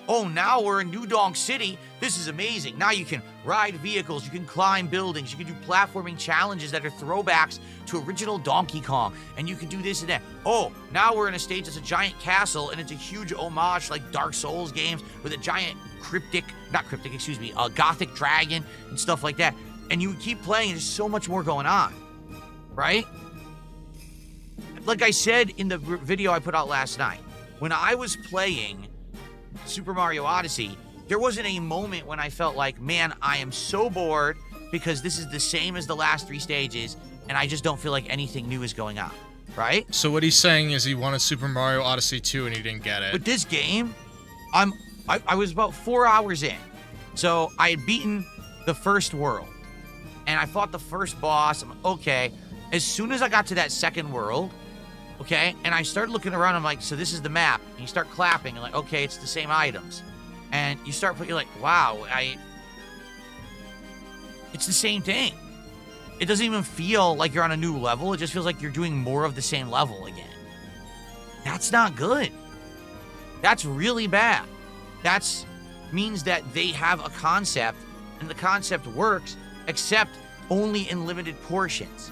[SPEAKER 1] Oh, now we're in New Donk City. This is amazing. Now you can ride vehicles, you can climb buildings, you can do platforming challenges that are throwbacks to original Donkey Kong, and you can do this and that. Oh, now we're in a stage that's a giant castle, and it's a huge homage like Dark Souls games with a giant gothic dragon and stuff like that. And you keep playing, and there's so much more going on, right? Like I said in the video I put out last night, when I was playing Super Mario Odyssey, there wasn't a moment when I felt like, man, I am so bored because this is the same as the last 3 stages, and I just don't feel like anything new is going on, right?
[SPEAKER 2] So what he's saying is he wanted Super Mario Odyssey 2 and he didn't get it.
[SPEAKER 1] But this game, I was about 4 hours in. So I had beaten the first world. And I fought the first boss. I'm like, okay. As soon as I got to that second world, okay, and I started looking around, I'm like, so this is the map. And you start clapping, and like, okay, it's the same items. And you start putting, you're like, wow, it's the same thing. It doesn't even feel like you're on a new level. It just feels like you're doing more of the same level again. That's not good. That's really bad. That means that they have a concept and the concept works, except only in limited portions.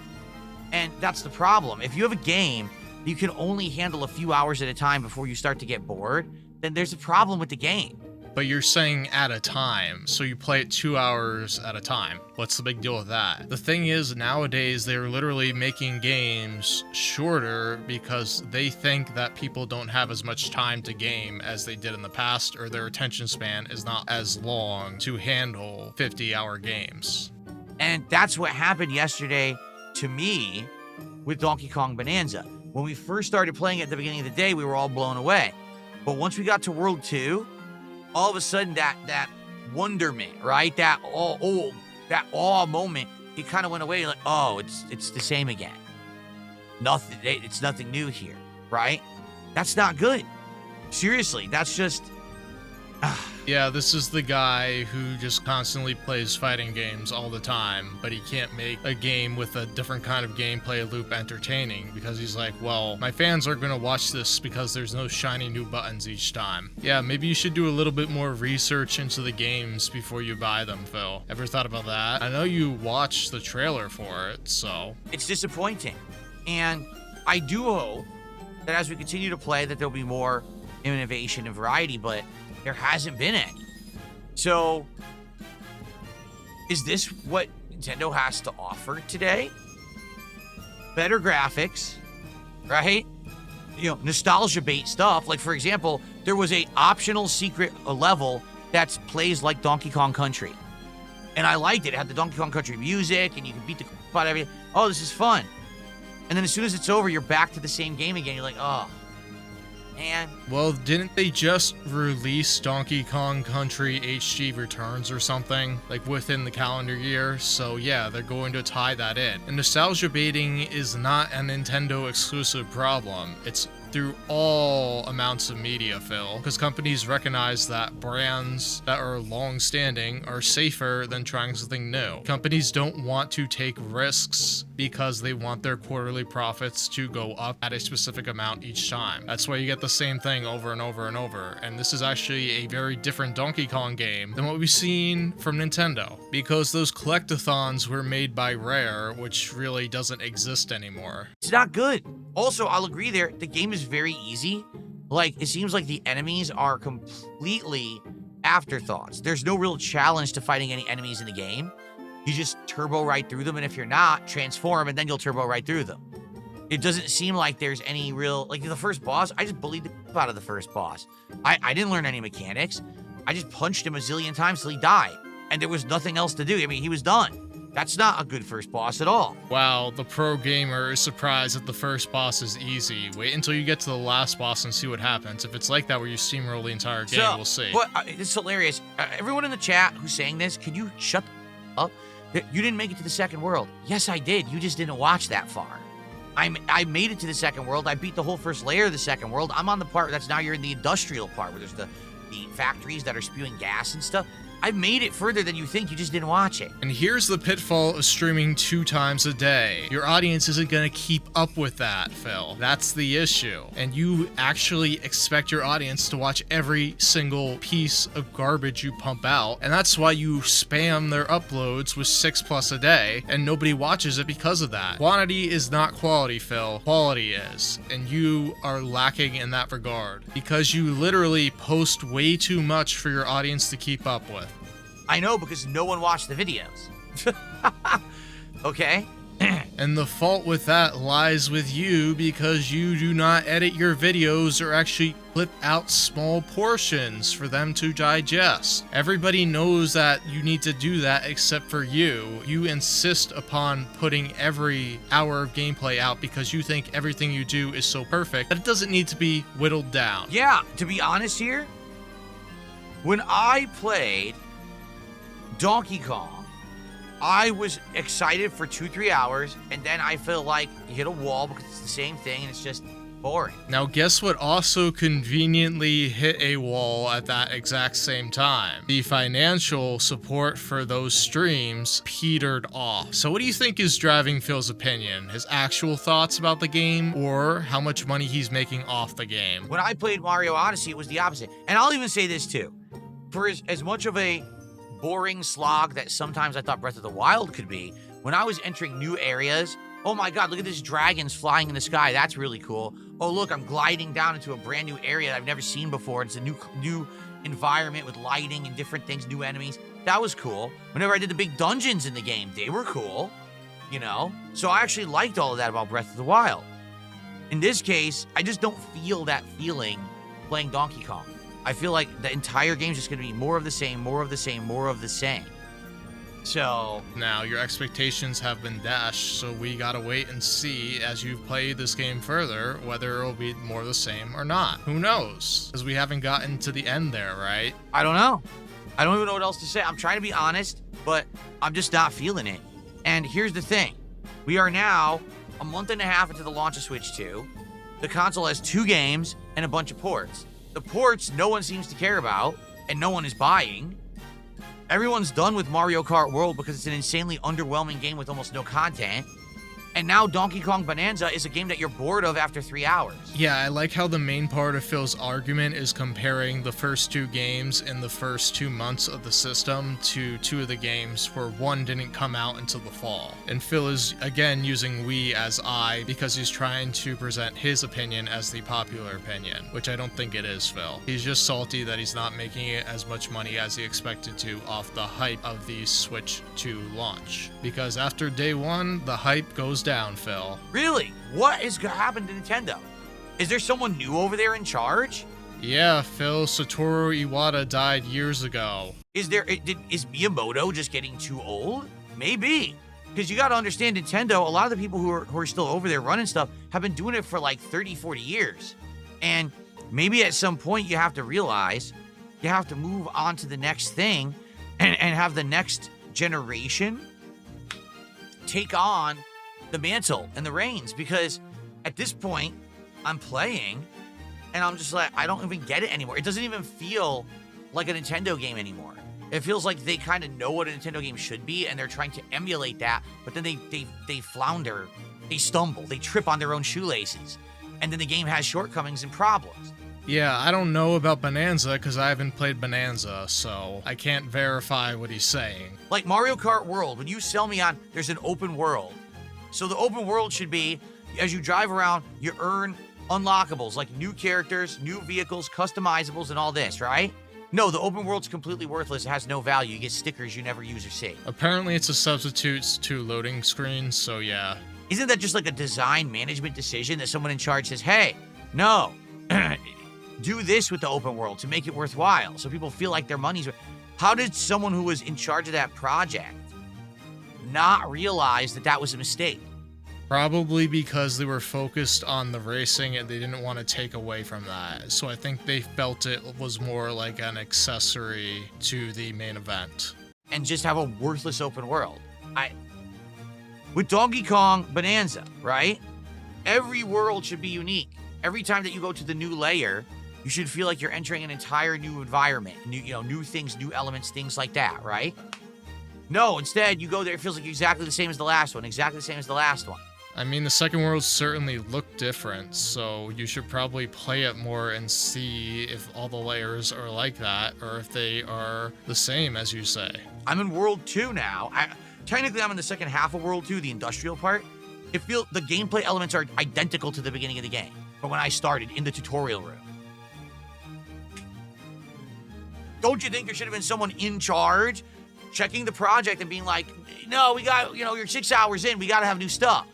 [SPEAKER 1] And that's the problem. If you have a game you can only handle a few hours at a time before you start to get bored, then there's a problem with the game.
[SPEAKER 2] But you're saying at a time, so you play it 2 hours at a time. What's the big deal with that? The thing is, nowadays, they're literally making games shorter because they think that people don't have as much time to game as they did in the past, or their attention span is not as long to handle 50-hour games.
[SPEAKER 1] And that's what happened yesterday to me with Donkey Kong Bananza. When we first started playing it at the beginning of the day, we were all blown away. But once we got to World 2, all of a sudden that wonderment, right? That awe moment, it kind of went away. Like, oh, it's the same again. It's nothing new here, right? That's not good. Seriously, that's just.
[SPEAKER 2] Yeah, this is the guy who just constantly plays fighting games all the time, but he can't make a game with a different kind of gameplay loop entertaining because he's like, well, my fans are going to watch this because there's no shiny new buttons each time. Yeah, maybe you should do a little bit more research into the games before you buy them, Phil. Ever thought about that? I know you watched the trailer for it, so.
[SPEAKER 1] It's disappointing. And I do hope that as we continue to play that there'll be more innovation and variety, but there hasn't been any. So, is this what Nintendo has to offer today? Better graphics, right? Nostalgia bait stuff. Like, for example, there was a optional secret level that plays like Donkey Kong Country. And I liked it. It had the Donkey Kong Country music, and you could beat the crap out of everything. Oh, this is fun. And then as soon as it's over, you're back to the same game again. You're like, oh. Man.
[SPEAKER 2] Well, didn't they just release Donkey Kong Country HD Returns or something, like within the calendar year? So yeah, they're going to tie that in. And nostalgia baiting is not a Nintendo exclusive problem. It's through all amounts of media, Phil, because companies recognize that brands that are long-standing are safer than trying something new. Companies don't want to take risks because they want their quarterly profits to go up at a specific amount each time. That's why you get the same thing over and over and over. And this is actually a very different Donkey Kong game than what we've seen from Nintendo, because those collectathons were made by Rare, which really doesn't exist anymore.
[SPEAKER 1] It's not good. Also, I'll agree there, the game is very easy. Like, it seems like the enemies are completely afterthoughts. There's no real challenge to fighting any enemies in the game. You just turbo right through them, and if you're not, transform, and then you'll turbo right through them. It doesn't seem like there's any real, like the first boss, I just bullied the crap out of the first boss. I didn't learn any mechanics. I just punched him a zillion times till he died. And there was nothing else to do. I mean, he was done. That's not a good first boss at all.
[SPEAKER 2] Wow, the pro gamer is surprised that the first boss is easy. Wait until you get to the last boss and see what happens. If it's like that where you steamroll the entire game, we'll see.
[SPEAKER 1] But it's hilarious. Everyone in the chat who's saying this, can you shut up? You didn't make it to the second world. Yes, I did. You just didn't watch that far. I made it to the second world. I beat the whole first layer of the second world. I'm on the part that's now you're in the industrial part where there's the factories that are spewing gas and stuff. I've made it further than you think, you just didn't watch it.
[SPEAKER 2] And here's the pitfall of streaming 2 times a day. Your audience isn't gonna keep up with that, Phil. That's the issue. And you actually expect your audience to watch every single piece of garbage you pump out. And that's why you spam their uploads with 6+ a day, and nobody watches it because of that. Quantity is not quality, Phil. Quality is. And you are lacking in that regard, because you literally post way too much for your audience to keep up with.
[SPEAKER 1] I know, because no one watched the videos. Okay?
[SPEAKER 2] And the fault with that lies with you, because you do not edit your videos or actually clip out small portions for them to digest. Everybody knows that you need to do that except for you. You insist upon putting every hour of gameplay out because you think everything you do is so perfect that it doesn't need to be whittled down.
[SPEAKER 1] Yeah, to be honest here, when I played Donkey Kong, I was excited for 2-3 hours, and then I feel like you hit a wall because it's the same thing and it's just boring.
[SPEAKER 2] Now guess what also conveniently hit a wall at that exact same time? The financial support for those streams petered off. So what do you think is driving Phil's opinion? His actual thoughts about the game, or how much money he's making off the game?
[SPEAKER 1] When I played Mario Odyssey, it was the opposite. And I'll even say this too. For as much of a boring slog that sometimes I thought Breath of the Wild could be. When I was entering new areas, oh my God, look at this dragons flying in the sky. That's really cool. Oh, look, I'm gliding down into a brand new area that I've never seen before. It's a new environment with lighting and different things, new enemies. That was cool. Whenever I did the big dungeons in the game, they were cool, you know? So I actually liked all of that about Breath of the Wild. In this case, I just don't feel that feeling playing Donkey Kong. I feel like the entire game's just gonna be more of the same, more of the same, more of the same. So
[SPEAKER 2] now your expectations have been dashed, so we gotta wait and see as you play this game further whether it'll be more of the same or not. Who knows? Because we haven't gotten to the end there, right?
[SPEAKER 1] I don't know. I don't even know what else to say. I'm trying to be honest, but I'm just not feeling it. And here's the thing. We are now a month and a half into the launch of Switch 2. The console has 2 games and a bunch of ports. The ports no one seems to care about, and no one is buying. Everyone's done with Mario Kart World because it's an insanely underwhelming game with almost no content. And now Donkey Kong Bananza is a game that you're bored of after 3 hours.
[SPEAKER 2] Yeah, I like how the main part of Phil's argument is comparing the first 2 games in the first 2 months of the system to 2 of the games where one didn't come out until the fall. And Phil is, again, using we as I because he's trying to present his opinion as the popular opinion, which I don't think it is, Phil. He's just salty that he's not making it as much money as he expected to off the hype of the Switch 2 launch. Because after day 1, the hype goes down, Phil.
[SPEAKER 1] Really? What has happened to Nintendo? Is there someone new over there in charge?
[SPEAKER 2] Yeah, Phil, Satoru Iwata died years ago.
[SPEAKER 1] Is Miyamoto just getting too old? Maybe. Because you got to understand, Nintendo, a lot of the people who are still over there running stuff have been doing it for like 30, 40 years. And maybe at some point you have to realize you have to move on to the next thing and have the next generation take on the mantle and the reins, because at this point I'm playing and I'm just like, I don't even get it anymore. It doesn't even feel like a Nintendo game anymore. It feels like they kind of know what a Nintendo game should be and they're trying to emulate that, but then they flounder, they stumble, they trip on their own shoelaces, and then the game has shortcomings and problems.
[SPEAKER 2] Yeah, I don't know about Bananza because I haven't played Bananza, so I can't verify what he's saying.
[SPEAKER 1] Like Mario Kart World, when you sell me on there's an open world. So the open world should be, as you drive around, you earn unlockables, like new characters, new vehicles, customizables, and all this, right? No, the open world's completely worthless. It has no value. You get stickers you never use or see.
[SPEAKER 2] Apparently it's a substitute to loading screens, so yeah.
[SPEAKER 1] Isn't that just like a design management decision that someone in charge says, hey, no, do this with the open world to make it worthwhile so people feel like their money's worth? How did someone who was in charge of that project not realize that that was a mistake?
[SPEAKER 2] Probably because they were focused on the racing and they didn't want to take away from that. So I think they felt it was more like an accessory to the main event.
[SPEAKER 1] And just have a worthless open world. With Donkey Kong Bananza, right? Every world should be unique. Every time that you go to the new layer, you should feel like you're entering an entire new environment, new things, new elements, things like that, right? No, instead, you go there, it feels like exactly the same as the last one, exactly the same as the last one.
[SPEAKER 2] I mean, the second world certainly looked different, so you should probably play it more and see if all the layers are like that, or if they are the same, as you say.
[SPEAKER 1] I'm in World 2 now. Technically, I'm in the second half of World 2, the industrial part. The gameplay elements are identical to the beginning of the game, from when I started in the tutorial room. Don't you think there should have been someone in charge checking the project and being like, no, we got, you're 6 hours in, we got to have new stuff.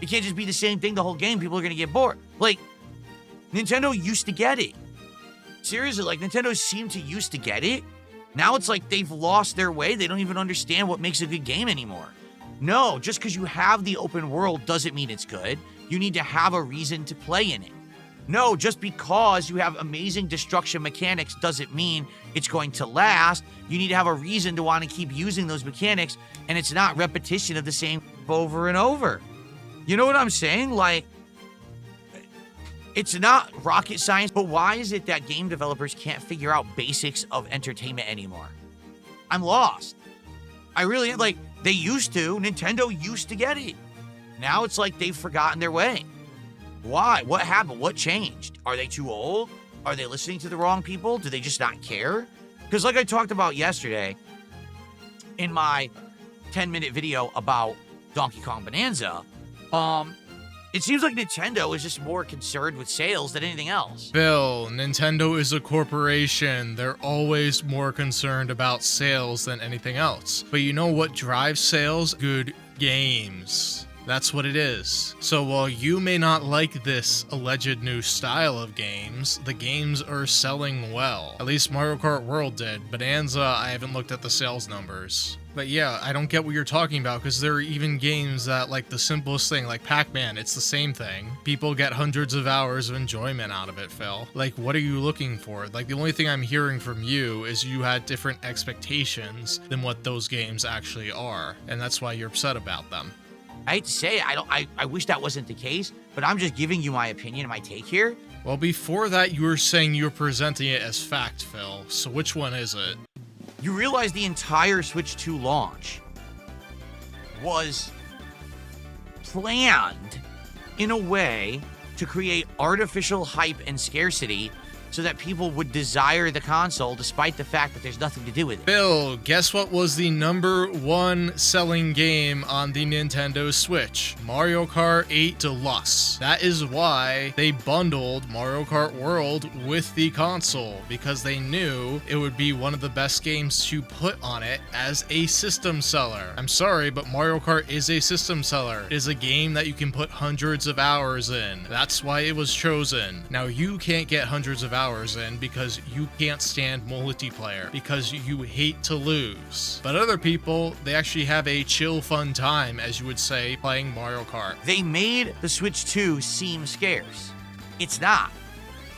[SPEAKER 1] It can't just be the same thing the whole game. People are going to get bored. Like, Nintendo used to get it. Seriously, like, Nintendo seemed to used to get it. Now it's like they've lost their way. They don't even understand what makes a good game anymore. No, just because you have the open world doesn't mean it's good. You need to have a reason to play in it. No, just because you have amazing destruction mechanics doesn't mean it's going to last. You need to have a reason to want to keep using those mechanics, and it's not repetition of the same over and over. You know what I'm saying? Like, it's not rocket science, but why is it that game developers can't figure out basics of entertainment anymore? I'm lost. I really, they used to. Nintendo used to get it. Now it's like they've forgotten their way. Why? What happened? What changed? Are they too old? Are they listening to the wrong people? Do they just not care? Because like I talked about yesterday, in my 10-minute video about Donkey Kong Bananza, it seems like Nintendo is just more concerned with sales than anything else.
[SPEAKER 2] Phil, Nintendo is a corporation. They're always more concerned about sales than anything else. But you know what drives sales? Good games. That's what it is. So while you may not like this alleged new style of games, the games are selling well. At least Mario Kart World did. Bananza, I haven't looked at the sales numbers. But yeah, I don't get what you're talking about, because there are even games that, like the simplest thing, like Pac-Man, it's the same thing. People get hundreds of hours of enjoyment out of it, Phil. Like, what are you looking for? Like, the only thing I'm hearing from you is you had different expectations than what those games actually are, and that's why you're upset about them.
[SPEAKER 1] I hate to say it, I wish that wasn't the case, but I'm just giving you my opinion and my take here.
[SPEAKER 2] Well, before that, you were saying you were presenting it as fact, Phil, so which one is it?
[SPEAKER 1] You realize the entire Switch 2 launch was planned in a way to create artificial hype and scarcity so that people would desire the console despite the fact that there's nothing to do with it.
[SPEAKER 2] Bill, guess what was the #1 selling game on the Nintendo Switch? Mario Kart 8 Deluxe. That is why they bundled Mario Kart World with the console, because they knew it would be one of the best games to put on it as a system seller. I'm sorry, but Mario Kart is a system seller. It is a game that you can put hundreds of hours in. That's why it was chosen. Now, you can't get hundreds of hours in because you can't stand multiplayer, because you hate to lose. But other people, they actually have a chill, fun time, as you would say, playing Mario Kart.
[SPEAKER 1] They made the Switch 2 seem scarce. It's not.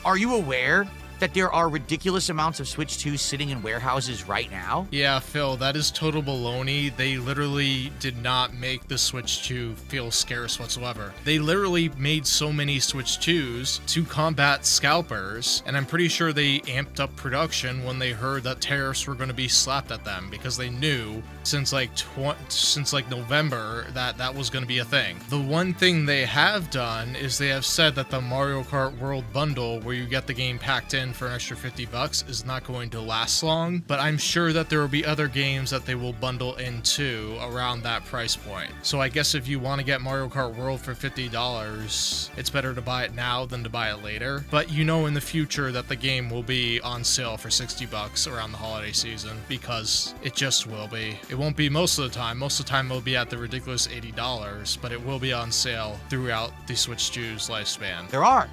[SPEAKER 1] Are you aware that there are ridiculous amounts of Switch 2s sitting in warehouses right now?
[SPEAKER 2] Yeah, Phil, that is total baloney. They literally did not make the Switch 2 feel scarce whatsoever. They literally made so many Switch 2s to combat scalpers, and I'm pretty sure they amped up production when they heard that tariffs were going to be slapped at them, because they knew since like November that was going to be a thing. The one thing they have done is they have said that the Mario Kart World bundle, where you get the game packed in for an extra $50, is not going to last long, but I'm sure that there will be other games that they will bundle into around that price point. So I guess if you want to get Mario Kart World for $50, it's better to buy it now than to buy it later. But you know in the future that the game will be on sale for $60 around the holiday season, because it just will be. It won't be most of the time. Most of the time it'll be at the ridiculous $80, but it will be on sale throughout the Switch 2's lifespan.
[SPEAKER 1] There are.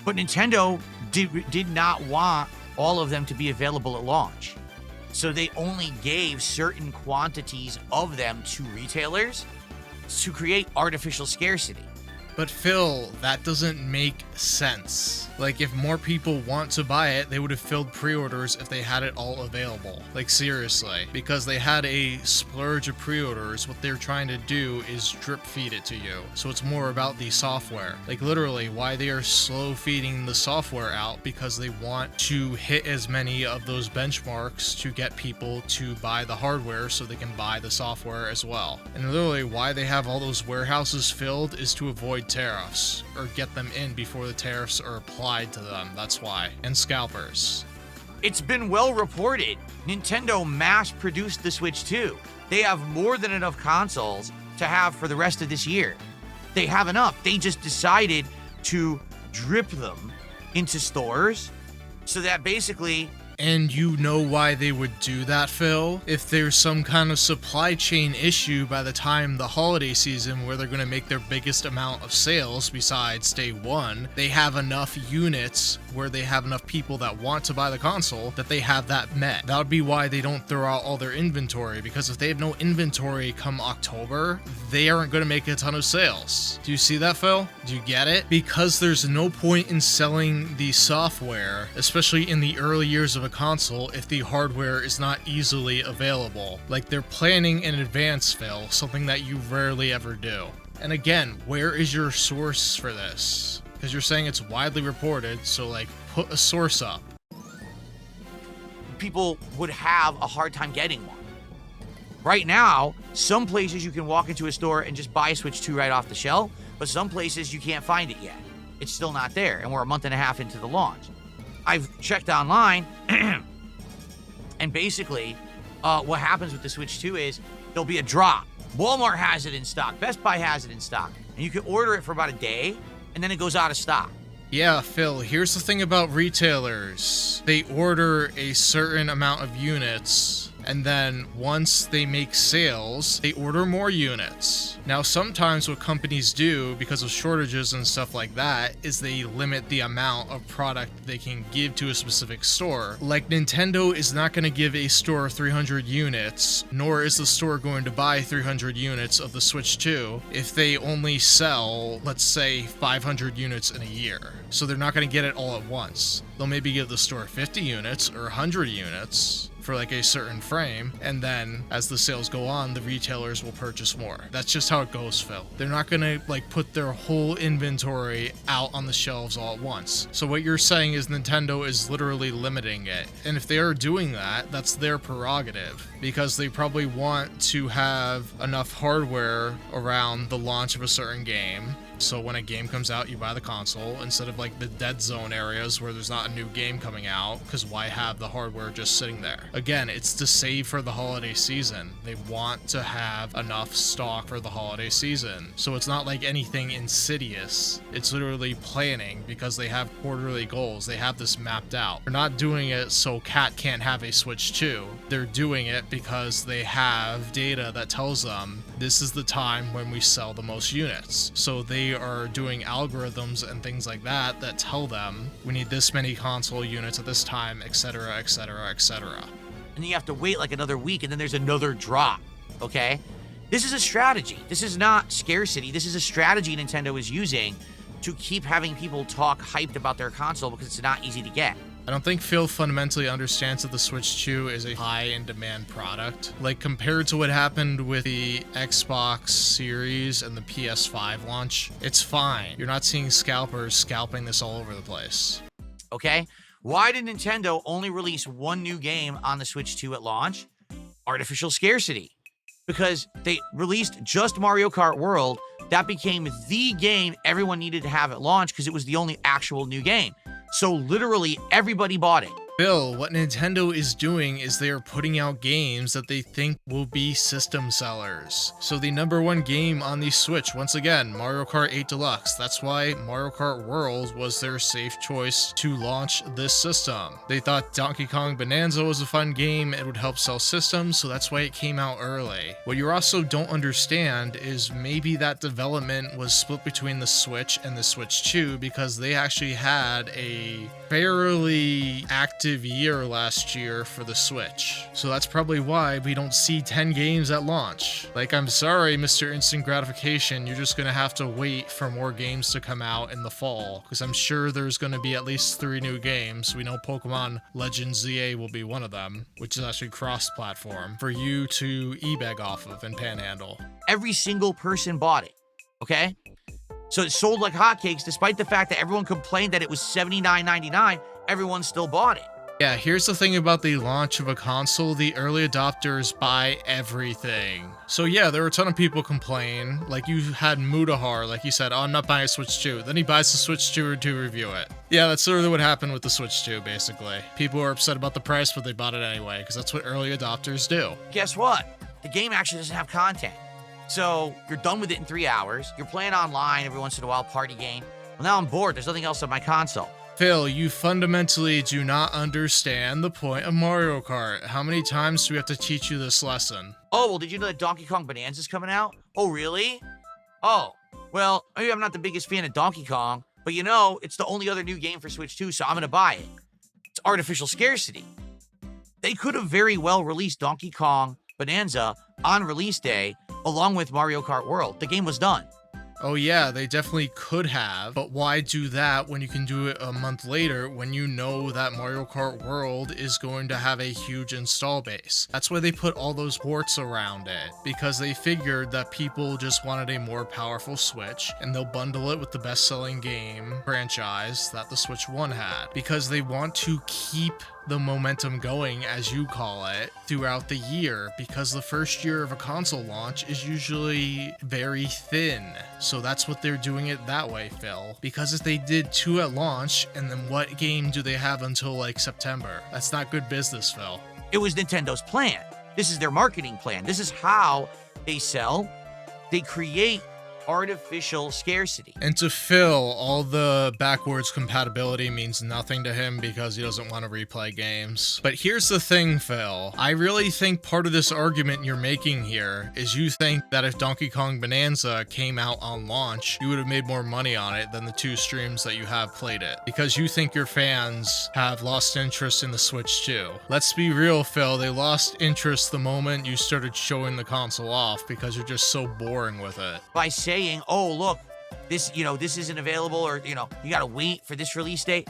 [SPEAKER 1] But Nintendo did not want all of them to be available at launch. So they only gave certain quantities of them to retailers to create artificial scarcity.
[SPEAKER 2] But Phil, that doesn't make sense. Like, if more people want to buy it, they would have filled pre-orders if they had it all available. Like, seriously. Because they had a splurge of pre-orders, what they're trying to do is drip feed it to you. So it's more about the software. Like, literally, why they are slow feeding the software out, because they want to hit as many of those benchmarks to get people to buy the hardware so they can buy the software as well. And literally, why they have all those warehouses filled is to avoid tariffs, or get them in before the tariffs are applied to them. That's why. And scalpers.
[SPEAKER 1] It's been well reported. Nintendo mass-produced the Switch 2. They have more than enough consoles to have for the rest of this year. They have enough. They just decided to drip them into stores so that basically...
[SPEAKER 2] And you know why they would do that, Phil? If there's some kind of supply chain issue by the time the holiday season where they're going to make their biggest amount of sales besides day one, they have enough units where they have enough people that want to buy the console that they have that met. That would be why they don't throw out all their inventory, because if they have no inventory come October, they aren't going to make a ton of sales. Do you see that, Phil? Do you get it? Because there's no point in selling the software, especially in the early years of a console, if the hardware is not easily available. Like, they're planning in advance, Phil, something that you rarely ever do. And again, where is your source for this? Because you're saying it's widely reported, so like, put a source up.
[SPEAKER 1] People would have a hard time getting one. Right now, some places you can walk into a store and just buy a Switch 2 right off the shelf, but some places you can't find it yet. It's still not there, and we're a month and a half into the launch. I've checked online, and basically, what happens with the Switch 2 is there'll be a drop. Walmart has it in stock. Best Buy has it in stock. And you can order it for about a day, and then it goes out of stock.
[SPEAKER 2] Yeah, Phil, here's the thing about retailers. They order a certain amount of units, and then once they make sales, they order more units. Now, sometimes what companies do, because of shortages and stuff like that, is they limit the amount of product they can give to a specific store. Like, Nintendo is not going to give a store 300 units, nor is the store going to buy 300 units of the Switch 2 if they only sell, let's say, 500 units in a year. So they're not going to get it all at once. They'll maybe give the store 50 units or 100 units for like a certain frame, and then as the sales go on, the retailers will purchase more. That's just how it goes, Phil. They're not gonna like put their whole inventory out on the shelves all at once. So what you're saying is Nintendo is literally limiting it. And if they are doing that, that's their prerogative, because they probably want to have enough hardware around the launch of a certain game. So when a game comes out, you buy the console instead of like the dead zone areas where there's not a new game coming out, because why have the hardware just sitting there? Again, it's to save for the holiday season. They want to have enough stock for the holiday season. So it's not like anything insidious. It's literally planning, because they have quarterly goals. They have this mapped out. They're not doing it so Cat can't have a Switch 2. They're doing it because they have data that tells them this is the time when we sell the most units. So they are doing algorithms and things like that that tell them we need this many console units at this time, etc., etc., etc.
[SPEAKER 1] And then you have to wait like another week, and then there's another drop, okay? This is a strategy. This is not scarcity. This is a strategy Nintendo is using to keep having people talk hyped about their console, because it's not easy to get.
[SPEAKER 2] I don't think Phil fundamentally understands that the Switch 2 is a high-in-demand product. Like, compared to what happened with the Xbox Series and the PS5 launch, it's fine. You're not seeing scalpers scalping this all over the place.
[SPEAKER 1] Okay? Why did Nintendo only release one new game on the Switch 2 at launch? Artificial scarcity. Because they released just Mario Kart World. That became the game everyone needed to have at launch because it was the only actual new game. So literally everybody bought it.
[SPEAKER 2] Bill, what Nintendo is doing is they are putting out games that they think will be system sellers. So the #1 game on the Switch, once again, Mario Kart 8 Deluxe. That's why Mario Kart World was their safe choice to launch this system. They thought Donkey Kong Bananza was a fun game, it would help sell systems, so that's why it came out early. What you also don't understand is maybe that development was split between the Switch and the Switch 2, because they actually had a fairly active year last year for the Switch. So that's probably why we don't see 10 games at launch. Like, I'm sorry, Mr. Instant Gratification, you're just gonna have to wait for more games to come out in the fall, because I'm sure there's gonna be at least 3 new games. We know Pokemon Legends ZA will be one of them, which is actually cross-platform for you to e-beg off of and panhandle.
[SPEAKER 1] Every single person bought it, okay? So it sold like hotcakes, despite the fact that everyone complained that it was $79.99, everyone still bought it.
[SPEAKER 2] Yeah, here's the thing about the launch of a console, the early adopters buy everything. So yeah, there were a ton of people complain, like you had Mudahar, like he said, oh, I'm not buying a Switch 2. Then he buys the Switch 2 to review it. Yeah, that's literally what happened with the Switch 2, basically. People were upset about the price, but they bought it anyway, because that's what early adopters do.
[SPEAKER 1] Guess what? The game actually doesn't have content. So you're done with it in 3 hours, you're playing online every once in a while, party game. Well, now I'm bored, there's nothing else on my console.
[SPEAKER 2] Phil, you fundamentally do not understand the point of Mario Kart. How many times do we have to teach you this lesson?
[SPEAKER 1] Oh, well, did you know that Donkey Kong Bananza is coming out? Oh, really? Oh, well, maybe I'm not the biggest fan of Donkey Kong, but you know, it's the only other new game for Switch 2, so I'm gonna buy it. It's artificial scarcity. They could have very well released Donkey Kong Bananza on release day, along with Mario Kart World. The game was done.
[SPEAKER 2] Oh yeah, they definitely could have, but why do that when you can do it a month later when you know that Mario Kart World is going to have a huge install base? That's why they put all those warts around it, because they figured that people just wanted a more powerful Switch, and they'll bundle it with the best-selling game franchise that the Switch 1 had, because they want to keep the momentum going, as you call it, throughout the year, because the first year of a console launch is usually very thin. So that's what they're doing it that way, Phil. Because if they did 2 at launch, and then what game do they have until like September? That's not good business, Phil.
[SPEAKER 1] It was Nintendo's plan. This is their marketing plan. This is how they sell. They create artificial scarcity.
[SPEAKER 2] And to Phil, all the backwards compatibility means nothing to him because he doesn't want to replay games. But here's the thing, Phil. I really think part of this argument you're making here is you think that if Donkey Kong Bananza came out on launch, you would have made more money on it than the 2 streams that you have played it. Because you think your fans have lost interest in the Switch 2. Let's be real, Phil. They lost interest the moment you started showing the console off because you're just so boring with it.
[SPEAKER 1] By saying, oh, look, this isn't available, or, you got to wait for this release date.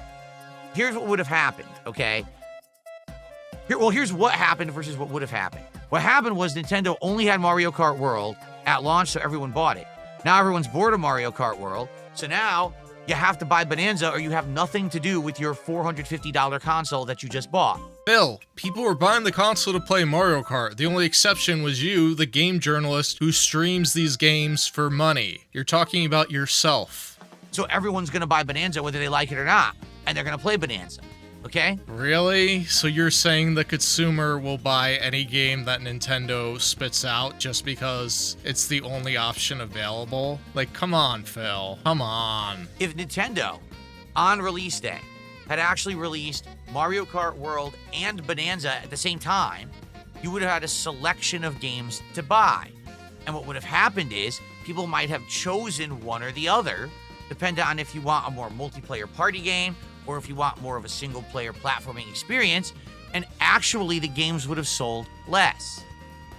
[SPEAKER 1] Here's what would have happened, okay? Here's what happened versus what would have happened. What happened was Nintendo only had Mario Kart World at launch, so everyone bought it. Now everyone's bored of Mario Kart World, so now you have to buy Bananza or you have nothing to do with your $450 console that you just bought.
[SPEAKER 2] Phil, people were buying the console to play Mario Kart. The only exception was you, the game journalist who streams these games for money. You're talking about yourself.
[SPEAKER 1] So everyone's going to buy Bananza whether they like it or not, and they're going to play Bananza, okay?
[SPEAKER 2] Really? So you're saying the consumer will buy any game that Nintendo spits out just because it's the only option available? Like, come on, Phil. Come on.
[SPEAKER 1] If Nintendo, on release day, had actually released Mario Kart World and Bananza at the same time, you would have had a selection of games to buy. And what would have happened is people might have chosen one or the other, depending on if you want a more multiplayer party game or if you want more of a single-player platforming experience, and actually the games would have sold less.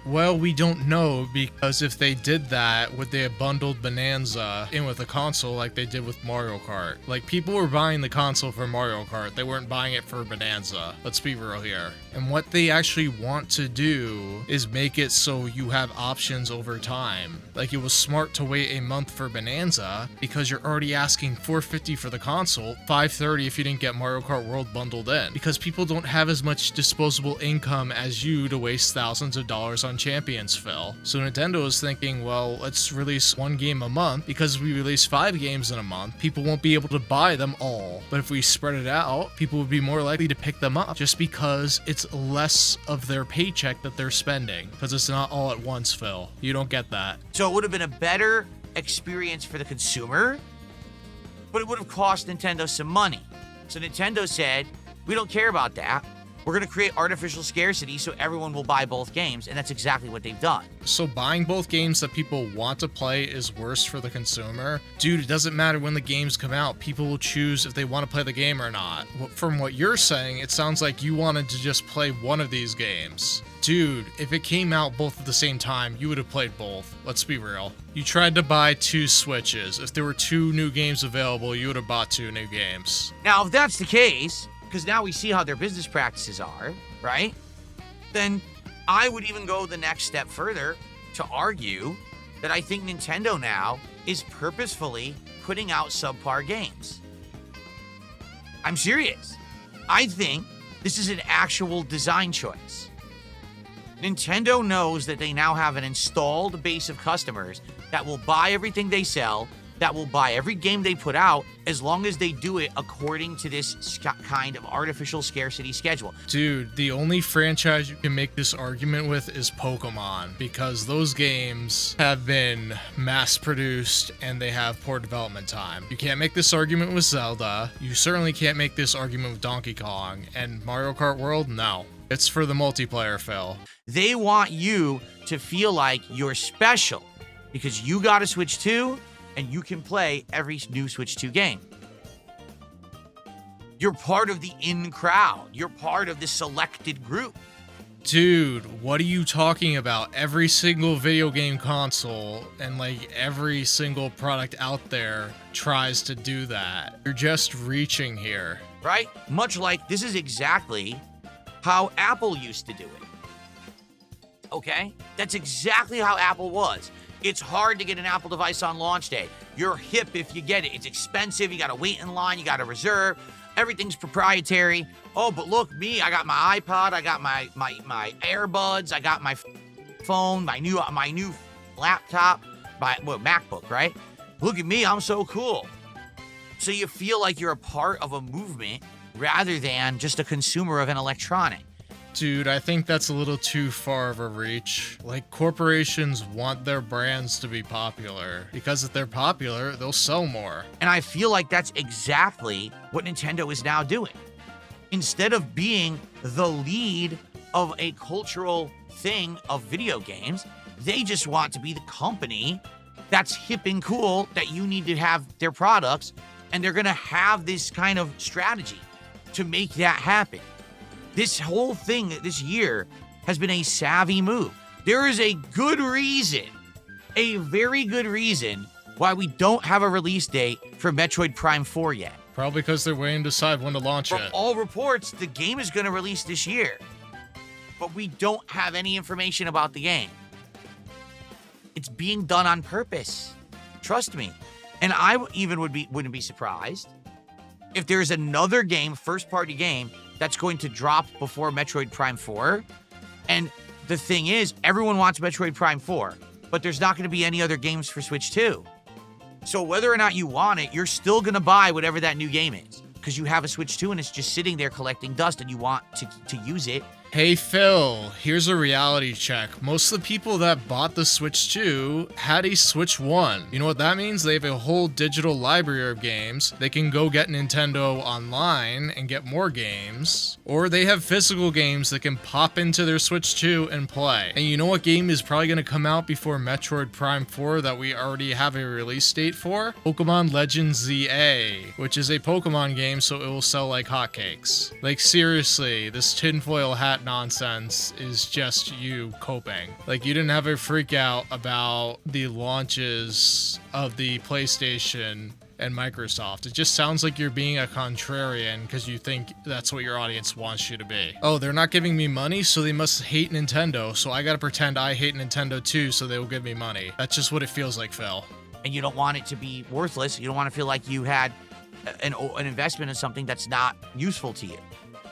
[SPEAKER 2] Well, we don't know, because if they did that, would they have bundled Bananza in with a console like they did with Mario Kart? Like, people were buying the console for Mario Kart, they weren't buying it for Bananza. Let's be real here. And what they actually want to do is make it so you have options over time. Like, it was smart to wait a month for Bananza because you're already asking $450 for the console, $530 if you didn't get Mario Kart World bundled in. Because people don't have as much disposable income as you to waste thousands of dollars on Champions, Phil. So Nintendo is thinking, well, let's release 1 game a month. Because we release 5 games in a month, people won't be able to buy them all. But if we spread it out, people would be more likely to pick them up just because it's less of their paycheck that they're spending. Because it's not all at once, Phil. You don't get that.
[SPEAKER 1] So it would have been a better experience for the consumer, but it would have cost Nintendo some money. So Nintendo said, we don't care about that. We're going to create artificial scarcity so everyone will buy both games, and that's exactly what they've done.
[SPEAKER 2] So buying both games that people want to play is worse for the consumer? Dude, it doesn't matter when the games come out. People will choose if they want to play the game or not. From what you're saying, it sounds like you wanted to just play one of these games. Dude, if it came out both at the same time, you would have played both. Let's be real. You tried to buy 2 Switches. If there were 2 new games available, you would have bought 2 new games.
[SPEAKER 1] Now, if that's the case, because now we see how their business practices are, right? Then I would even go the next step further to argue that I think Nintendo now is purposefully putting out subpar games. I'm serious. I think this is an actual design choice. Nintendo knows that they now have an installed base of customers that will buy everything they sell, that will buy every game they put out, as long as they do it according to this kind of artificial scarcity schedule.
[SPEAKER 2] Dude, the only franchise you can make this argument with is Pokemon, because those games have been mass-produced and they have poor development time. You can't make this argument with Zelda. You certainly can't make this argument with Donkey Kong. And Mario Kart World? No. It's for the multiplayer, Phil.
[SPEAKER 1] They want you to feel like you're special because you got a Switch 2 and you can play every new Switch 2 game. You're part of the in crowd. You're part of the selected group.
[SPEAKER 2] Dude, what are you talking about? Every single video game console and like every single product out there tries to do that. You're just reaching here.
[SPEAKER 1] Right? Much like this is exactly how Apple used to do it. Okay? That's exactly how Apple was. It's hard to get an Apple device on launch day. You're hip if you get it. It's expensive. You got to wait in line. You got to reserve. Everything's proprietary. Oh, but look, me, I got my iPod. I got my AirBuds. I got my phone, my new laptop, my MacBook, right? Look at me. I'm so cool. So you feel like you're a part of a movement rather than just a consumer of an electronic.
[SPEAKER 2] Dude, I think that's a little too far of a reach. Like, corporations want their brands to be popular, because if they're popular, they'll sell more.
[SPEAKER 1] And I feel like that's exactly what Nintendo is now doing. Instead of being the lead of a cultural thing of video games, they just want to be the company that's hip and cool that you need to have their products, and they're gonna have this kind of strategy to make that happen. This whole thing this year has been a savvy move. There is a good reason, a very good reason, why we don't have a release date for Metroid Prime 4 yet.
[SPEAKER 2] Probably because they're waiting to decide when to launch
[SPEAKER 1] From
[SPEAKER 2] it.
[SPEAKER 1] all reports, the game is going to release this year, but we don't have any information about the game. It's being done on purpose. Trust me. And I even wouldn't be surprised if there's another game, first-party game, that's going to drop before Metroid Prime 4. And the thing is, everyone wants Metroid Prime 4, but there's not going to be any other games for Switch 2. So whether or not you want it, you're still going to buy whatever that new game is, because you have a Switch 2 and it's just sitting there collecting dust and you want to use it.
[SPEAKER 2] Hey Phil, here's a reality check. Most of the people that bought the Switch 2 had a Switch 1. You know what that means? They have a whole digital library of games. They can go get Nintendo online and get more games. Or they have physical games that can pop into their Switch 2 and play. And you know what game is probably going to come out before Metroid Prime 4 that we already have a release date for? Pokemon Legends ZA, which is a Pokemon game, so it will sell like hotcakes. Like seriously, this tinfoil hat nonsense is just you coping. Like, you didn't have a freak out about the launches of the PlayStation and Microsoft. It just sounds like you're being a contrarian because you think that's what your audience wants you to be. Oh, they're not giving me money, so they must hate Nintendo, so I gotta pretend I hate Nintendo too so they will give me money. That's just what it feels like, Phil.
[SPEAKER 1] And you don't want it to be worthless. You don't want to feel like you had an investment in something that's not useful to you.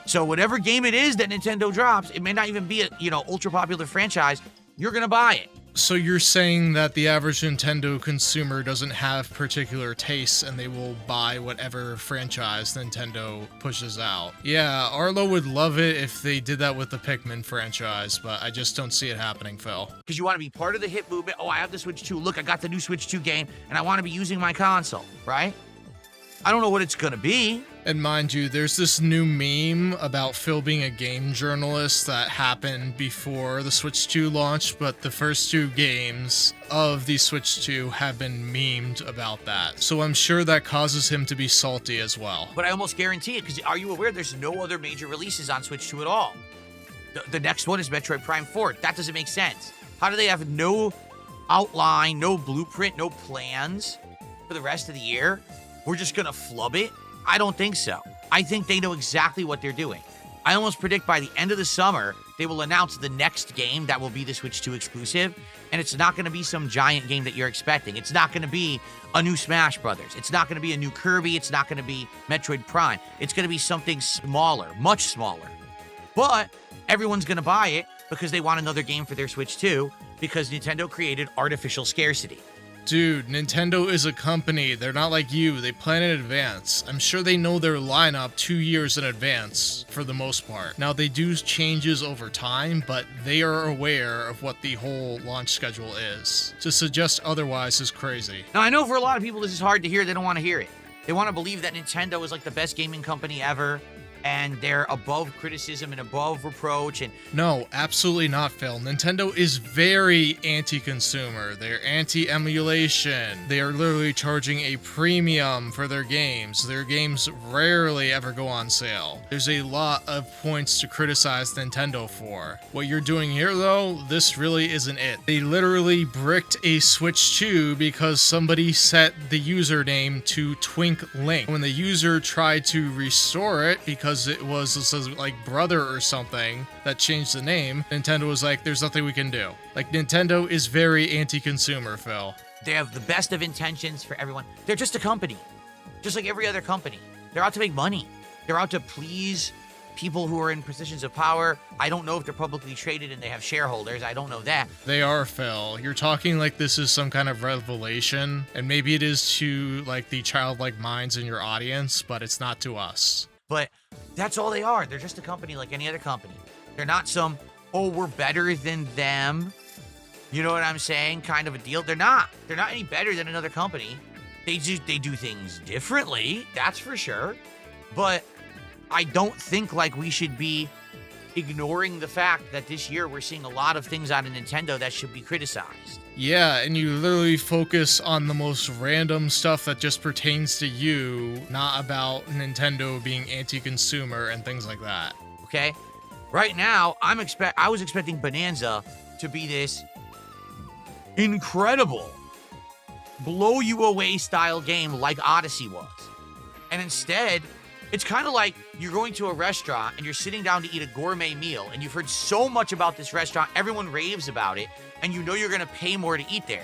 [SPEAKER 1] So whatever game it is that Nintendo drops, it may not even be a, ultra popular franchise, you're going to buy it.
[SPEAKER 2] So you're saying that the average Nintendo consumer doesn't have particular tastes and they will buy whatever franchise Nintendo pushes out. Yeah, Arlo would love it if they did that with the Pikmin franchise, but I just don't see it happening, Phil.
[SPEAKER 1] Because you want to be part of the hit movement. Oh, I have the Switch 2. Look, I got the new Switch 2 game, and I want to be using my console, right? I don't know what it's going to be.
[SPEAKER 2] And mind you, there's this new meme about Phil being a game journalist that happened before the Switch 2 launched, but the first two games of the Switch 2 have been memed about that. So I'm sure that causes him to be salty as well.
[SPEAKER 1] But I almost guarantee it, because are you aware there's no other major releases on Switch 2 at all? The next one is Metroid Prime 4. That doesn't make sense. How do they have no outline, no blueprint, no plans for the rest of the year? We're just going to flub it? I don't think so. I think they know exactly what they're doing. I almost predict by the end of the summer, they will announce the next game that will be the Switch 2 exclusive, and it's not going to be some giant game that you're expecting. It's not going to be a new Smash Brothers. It's not going to be a new Kirby. It's not going to be Metroid Prime. It's going to be something smaller, much smaller. But everyone's going to buy it because they want another game for their Switch 2 because Nintendo created artificial scarcity.
[SPEAKER 2] Dude, Nintendo is a company. They're not like you. They plan in advance. I'm sure they know their lineup 2 years in advance for the most part. Now, they do changes over time, but they are aware of what the whole launch schedule is. To suggest otherwise is crazy.
[SPEAKER 1] Now, I know for a lot of people this is hard to hear. They don't want to hear it. They want to believe that Nintendo is like the best gaming company ever, and they're above criticism and above reproach. And
[SPEAKER 2] no, absolutely not, Phil. Nintendo is very anti-consumer. They're anti-emulation. They are literally charging a premium for their games. Their games rarely ever go on sale. There's a lot of points to criticize Nintendo for. What you're doing here, though, this really isn't it. They literally bricked a Switch 2 because somebody set the username to Twink Link. When the user tried to restore it because it was like brother or something that changed the name, Nintendo was like, there's nothing we can do. Like, Nintendo is very anti-consumer, Phil.
[SPEAKER 1] They have the best of intentions for everyone. They're just a company, just like every other company. They're out to make money. They're out to please people who are in positions of power. I don't know if they're publicly traded and they have shareholders. I don't know that.
[SPEAKER 2] They are, Phil. You're talking like this is some kind of revelation, and maybe it is to like the childlike minds in your audience, but it's not to us.
[SPEAKER 1] But that's all they are. They're just a company like any other company. They're not some, oh, we're better than them. You know what I'm saying? Kind of a deal. They're not. They're not any better than another company. They do things differently, that's for sure. But I don't think like we should be ignoring the fact that this year we're seeing a lot of things out of Nintendo that should be criticized.
[SPEAKER 2] Yeah, and you literally focus on the most random stuff that just pertains to you, not about Nintendo being anti-consumer and things like that.
[SPEAKER 1] Okay? Right now, I was expecting Bananza to be this incredible, blow you away style game like Odyssey was. And instead, it's kind of like you're going to a restaurant and you're sitting down to eat a gourmet meal and you've heard so much about this restaurant, everyone raves about it, and you know you're going to pay more to eat there.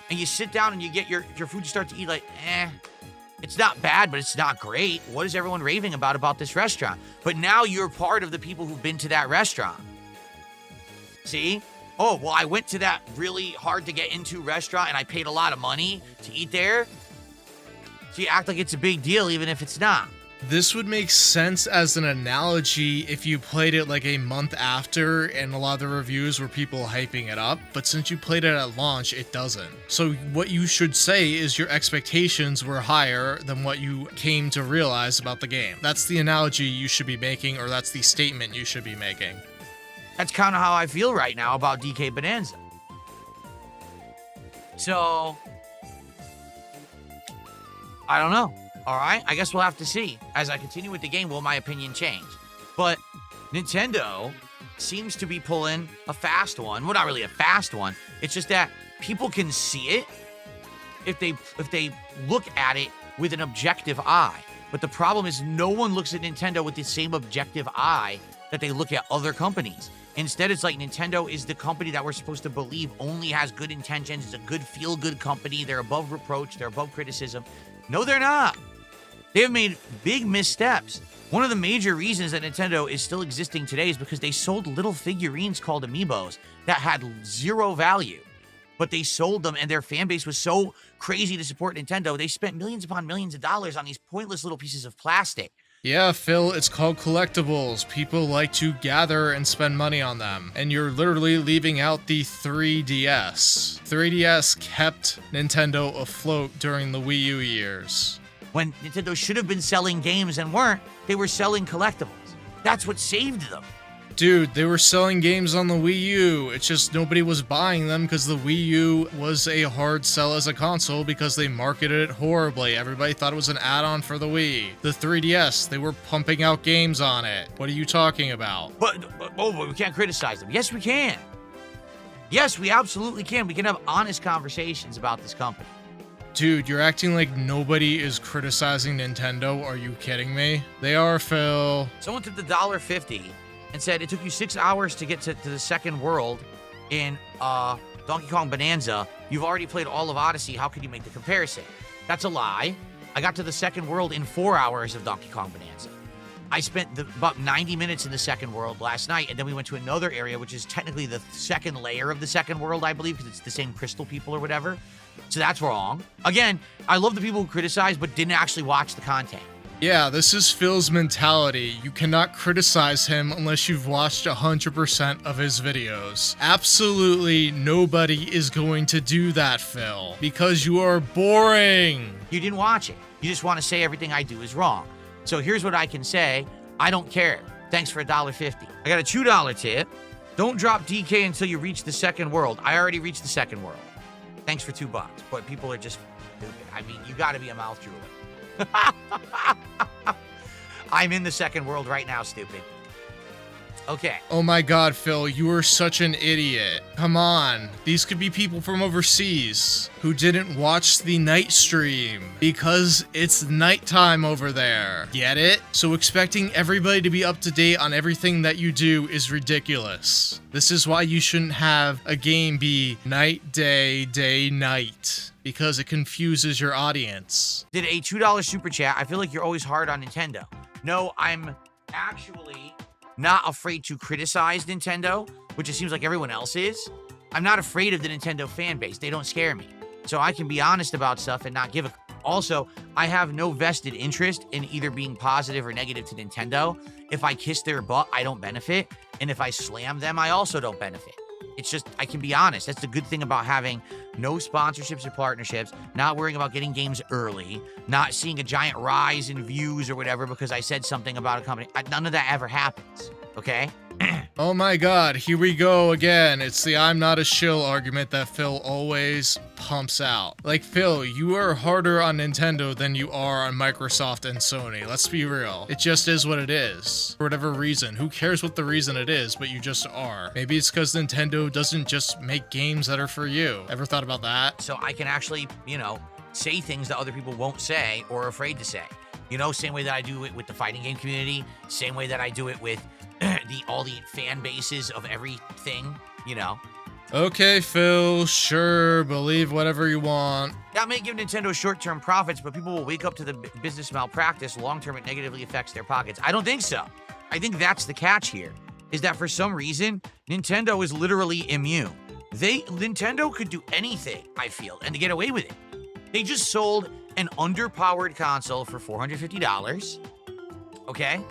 [SPEAKER 1] And you sit down and you get your food, you start to eat like, it's not bad, but it's not great. What is everyone raving about this restaurant? But now you're part of the people who've been to that restaurant. See? Oh, well, I went to that really hard to get into restaurant and I paid a lot of money to eat there. So you act like it's a big deal even if it's not.
[SPEAKER 2] This would make sense as an analogy if you played it like a month after and a lot of the reviews were people hyping it up, but since you played it at launch, it doesn't. So what you should say is your expectations were higher than what you came to realize about the game. That's the analogy you should be making, or that's the statement you should be making.
[SPEAKER 1] That's kind of how I feel right now about DK Bananza. So, I don't know. All right, I guess we'll have to see. As I continue with the game, will my opinion change? But Nintendo seems to be pulling a fast one. Well, not really a fast one. It's just that people can see it if they look at it with an objective eye. But the problem is no one looks at Nintendo with the same objective eye that they look at other companies. Instead, it's like Nintendo is the company that we're supposed to believe only has good intentions. It's a good, feel-good company. They're above reproach. They're above criticism. No, they're not. They have made big missteps. One of the major reasons that Nintendo is still existing today is because they sold little figurines called amiibos that had zero value. But they sold them, and their fan base was so crazy to support Nintendo, they spent millions upon millions of dollars on these pointless little pieces of plastic.
[SPEAKER 2] Yeah, Phil, it's called collectibles. People like to gather and spend money on them. And you're literally leaving out the 3DS. 3DS kept Nintendo afloat during the Wii U years.
[SPEAKER 1] When Nintendo should have been selling games and weren't, they were selling collectibles. That's what saved them.
[SPEAKER 2] Dude, they were selling games on the Wii U. It's just nobody was buying them because the Wii U was a hard sell as a console because they marketed it horribly. Everybody thought it was an add-on for the Wii. The 3DS, they were pumping out games on it. What are you talking about?
[SPEAKER 1] But we can't criticize them. Yes, we can. Yes, we absolutely can. We can have honest conversations about this company.
[SPEAKER 2] Dude, you're acting like nobody is criticizing Nintendo. Are you kidding me? They are, Phil.
[SPEAKER 1] Someone took the $1.50 and said it took you 6 hours to get to the second world in Donkey Kong Bananza. You've already played all of Odyssey. How could you make the comparison? That's a lie. I got to the second world in 4 hours of Donkey Kong Bananza. I spent about 90 minutes in the second world last night, and then we went to another area, which is technically the second layer of the second world, I believe, because it's the same crystal people or whatever. So that's wrong. Again, I love the people who criticize but didn't actually watch the content.
[SPEAKER 2] Yeah, this is Phil's mentality. You cannot criticize him unless you've watched 100% of his videos. Absolutely nobody is going to do that, Phil, because you are boring.
[SPEAKER 1] You didn't watch it. You just want to say everything I do is wrong. So here's what I can say. I don't care. Thanks for $1.50. I got a $2 tip. Don't drop DK until you reach the second world. I already reached the second world. Thanks for $2. But people are just stupid. I mean, you got to be a mouth drooler. I'm in the second world right now, stupid. Okay.
[SPEAKER 2] Oh my god, Phil, you are such an idiot. Come on. These could be people from overseas who didn't watch the night stream because it's nighttime over there. Get it? So expecting everybody to be up to date on everything that you do is ridiculous. This is why you shouldn't have a game be night, day, day, night, because it confuses your audience.
[SPEAKER 1] Did a $2 super chat. I feel like you're always hard on Nintendo. No, I'm actually not afraid to criticize Nintendo, which it seems like everyone else is. I'm not afraid of the Nintendo fan base. They don't scare me. So I can be honest about stuff and not give a... Also, I have no vested interest in either being positive or negative to Nintendo. If I kiss their butt, I don't benefit. And if I slam them, I also don't benefit. It's just, I can be honest. That's the good thing about having no sponsorships or partnerships, not worrying about getting games early, not seeing a giant rise in views or whatever because I said something about a company. None of that ever happens, okay?
[SPEAKER 2] Oh my god, here we go again. It's the I'm not a shill argument that Phil always pumps out. Like, Phil, you are harder on Nintendo than you are on Microsoft and Sony. Let's be real. It just is what it is. For whatever reason. Who cares what the reason it is, but you just are. Maybe it's because Nintendo doesn't just make games that are for you. Ever thought about that?
[SPEAKER 1] So I can actually, say things that other people won't say or are afraid to say. Same way that I do it with the fighting game community, same way that I do it with all the fan bases of everything,
[SPEAKER 2] Okay, Phil, sure, believe whatever you want.
[SPEAKER 1] That may give Nintendo short-term profits, but people will wake up to the business malpractice. Long-term, it negatively affects their pockets. I don't think so. I think that's the catch here, is that for some reason, Nintendo is literally immune. Nintendo could do anything, I feel, and to get away with it. They just sold an underpowered console for $450, okay?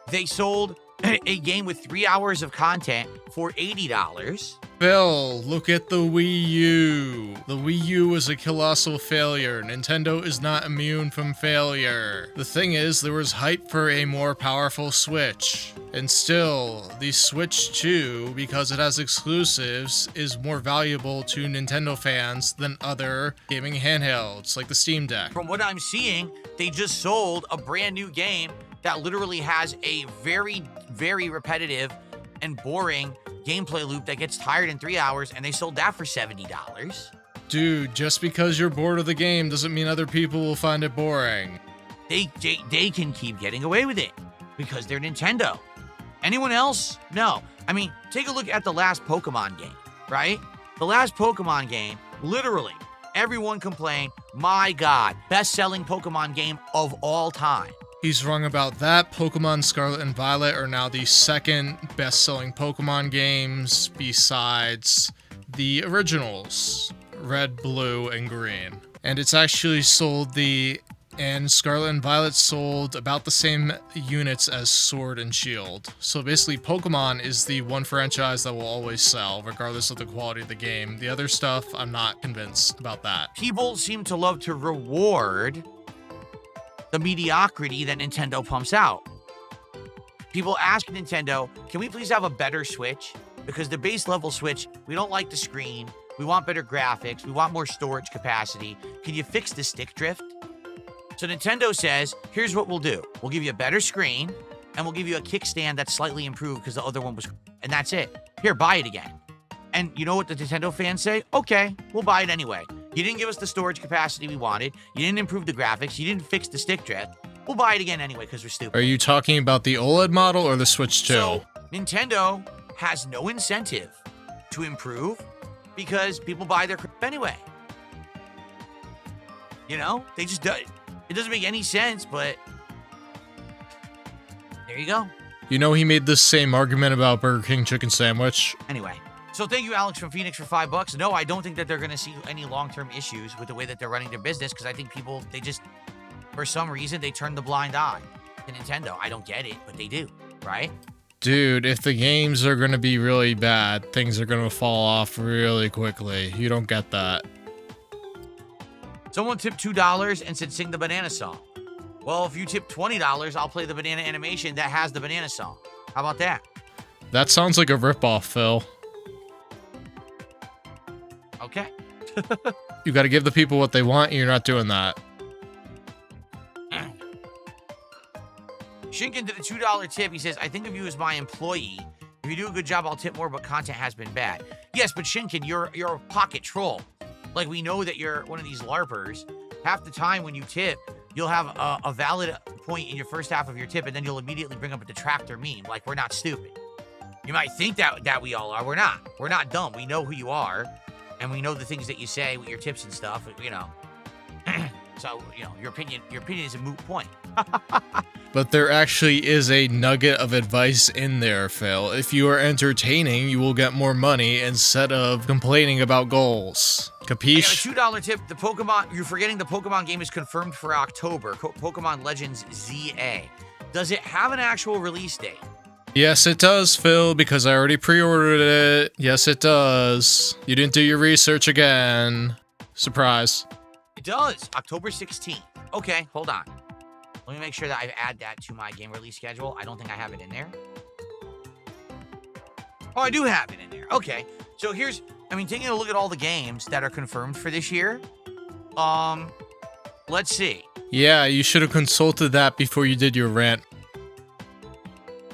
[SPEAKER 1] They sold a game with 3 hours of content for $80.
[SPEAKER 2] Phil, look at the Wii U. The Wii U was a colossal failure. Nintendo is not immune from failure. The thing is, there was hype for a more powerful Switch. And still, the Switch 2, because it has exclusives, is more valuable to Nintendo fans than other gaming handhelds, like the Steam Deck.
[SPEAKER 1] From what I'm seeing, they just sold a brand new game that literally has a very, very repetitive and boring gameplay loop that gets tired in 3 hours, and they sold that for $70.
[SPEAKER 2] Dude, just because you're bored of the game doesn't mean other people will find it boring.
[SPEAKER 1] They can keep getting away with it because they're Nintendo. Anyone else? No. I mean, take a look at the last Pokemon game, right? The last Pokemon game, literally, everyone complained, my God, best-selling Pokemon game of all time.
[SPEAKER 2] He's wrong about that. Pokemon Scarlet and Violet are now the second best-selling Pokemon games besides the originals, Red, Blue, and Green. And it's actually and Scarlet and Violet sold about the same units as Sword and Shield. So basically, Pokemon is the one franchise that will always sell, regardless of the quality of the game. The other stuff, I'm not convinced about that.
[SPEAKER 1] People seem to love to reward the mediocrity that Nintendo pumps out. People ask Nintendo, can we please have a better Switch? Because the base level Switch, we don't like the screen. We want better graphics. We want more storage capacity. Can you fix the stick drift? So Nintendo says, here's what we'll do. We'll give you a better screen, and we'll give you a kickstand that's slightly improved because the other one was, and that's it. Here, buy it again. And you know what the Nintendo fans say? Okay, we'll buy it anyway. You didn't give us the storage capacity we wanted. You didn't improve the graphics. You didn't fix the stick drift. We'll buy it again anyway because we're stupid.
[SPEAKER 2] Are you talking about the OLED model or the Switch 2?
[SPEAKER 1] So, Nintendo has no incentive to improve because people buy their crap anyway. They just do it. It doesn't make any sense, but there you go.
[SPEAKER 2] He made this same argument about Burger King chicken sandwich.
[SPEAKER 1] Anyway. So thank you, Alex from Phoenix, for $5. No, I don't think that they're going to see any long-term issues with the way that they're running their business because I think people, for some reason, they turn the blind eye to Nintendo. I don't get it, but they do, right?
[SPEAKER 2] Dude, if the games are going to be really bad, things are going to fall off really quickly. You don't get that.
[SPEAKER 1] Someone tipped $2 and said, sing the banana song. Well, if you tip $20, I'll play the banana animation that has the banana song. How about that?
[SPEAKER 2] That sounds like a ripoff, Phil.
[SPEAKER 1] Okay.
[SPEAKER 2] You got to give the people what they want, and you're not doing that.
[SPEAKER 1] Shinkin did a $2 tip. He says, I think of you as my employee. If you do a good job, I'll tip more, but content has been bad. Yes, but Shinkin, you're a pocket troll. Like, we know that you're one of these LARPers. Half the time when you tip, you'll have a valid point in your first half of your tip, and then you'll immediately bring up a detractor meme. Like, we're not stupid. You might think that we all are. We're not. We're not dumb. We know who you are. And we know the things that you say with your tips and stuff, So, your opinion is a moot point.
[SPEAKER 2] But there actually is a nugget of advice in there, Phil. If you are entertaining, you will get more money instead of complaining about goals. Capiche?
[SPEAKER 1] I got a $2 tip. The Pokemon, you're forgetting the Pokemon game is confirmed for October. Pokemon Legends ZA. Does it have an actual release date?
[SPEAKER 2] Yes, it does, Phil, because I already pre-ordered it. Yes, it does. You didn't do your research again. Surprise.
[SPEAKER 1] It does. October 16th. Okay, hold on. Let me make sure that I add that to my game release schedule. I don't think I have it in there. Oh, I do have it in there. Okay. So here's, taking a look at all the games that are confirmed for this year. Let's see.
[SPEAKER 2] Yeah, you should have consulted that before you did your rant.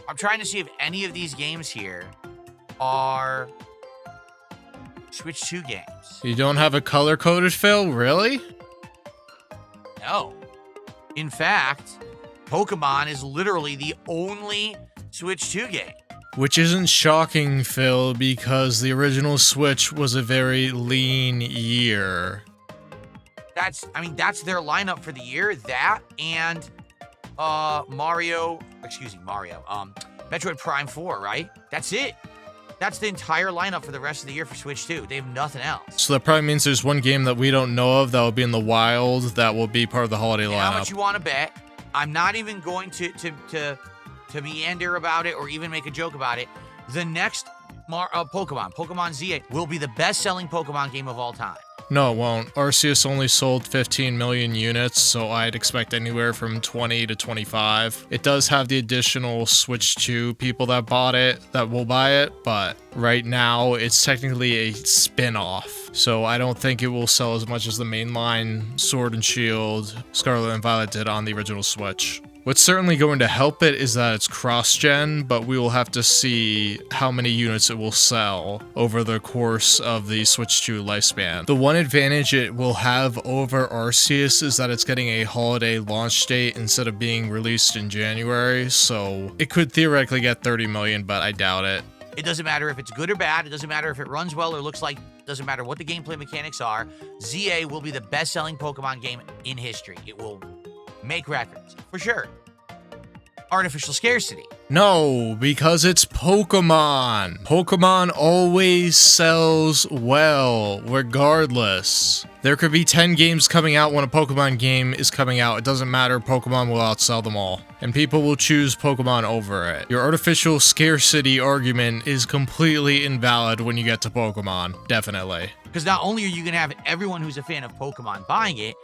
[SPEAKER 1] I'm trying to see if any of these games here are Switch 2 games.
[SPEAKER 2] You don't have a color-coded, Phil? Really?
[SPEAKER 1] No. In fact, Pokemon is literally the only Switch 2 game.
[SPEAKER 2] Which isn't shocking, Phil, because the original Switch was a very lean year.
[SPEAKER 1] That's their lineup for the year. That and Metroid Prime 4, right? That's it. That's the entire lineup for the rest of the year for Switch 2. They have nothing else.
[SPEAKER 2] So that probably means there's one game that we don't know of that will be in the wild that will be part of the holiday lineup.
[SPEAKER 1] How much you want to bet? I'm not even going to meander about it or even make a joke about it. The next Pokemon ZA, will be the best-selling Pokemon game of all time.
[SPEAKER 2] No, it won't. Arceus only sold 15 million units, so I'd expect anywhere from 20 to 25. It does have the additional Switch 2 people that bought it, that will buy it, but right now it's technically a spin-off. So I don't think it will sell as much as the mainline Sword and Shield, Scarlet and Violet did on the original Switch. What's certainly going to help it is that it's cross-gen, but we will have to see how many units it will sell over the course of the Switch 2 lifespan. The one advantage it will have over Arceus is that it's getting a holiday launch date instead of being released in January, so it could theoretically get 30 million, but I doubt it.
[SPEAKER 1] It doesn't matter if it's good or bad. It doesn't matter if it runs well or looks like. It doesn't matter what the gameplay mechanics are. ZA will be the best-selling Pokemon game in history. It will make records, for sure. Artificial scarcity.
[SPEAKER 2] No, because it's Pokemon. Pokemon always sells well, regardless. There could be 10 games coming out when a Pokemon game is coming out. It doesn't matter, Pokemon will outsell them all. And people will choose Pokemon over it. Your artificial scarcity argument is completely invalid when you get to Pokemon. Definitely.
[SPEAKER 1] Because not only are you going to have everyone who's a fan of Pokemon buying it,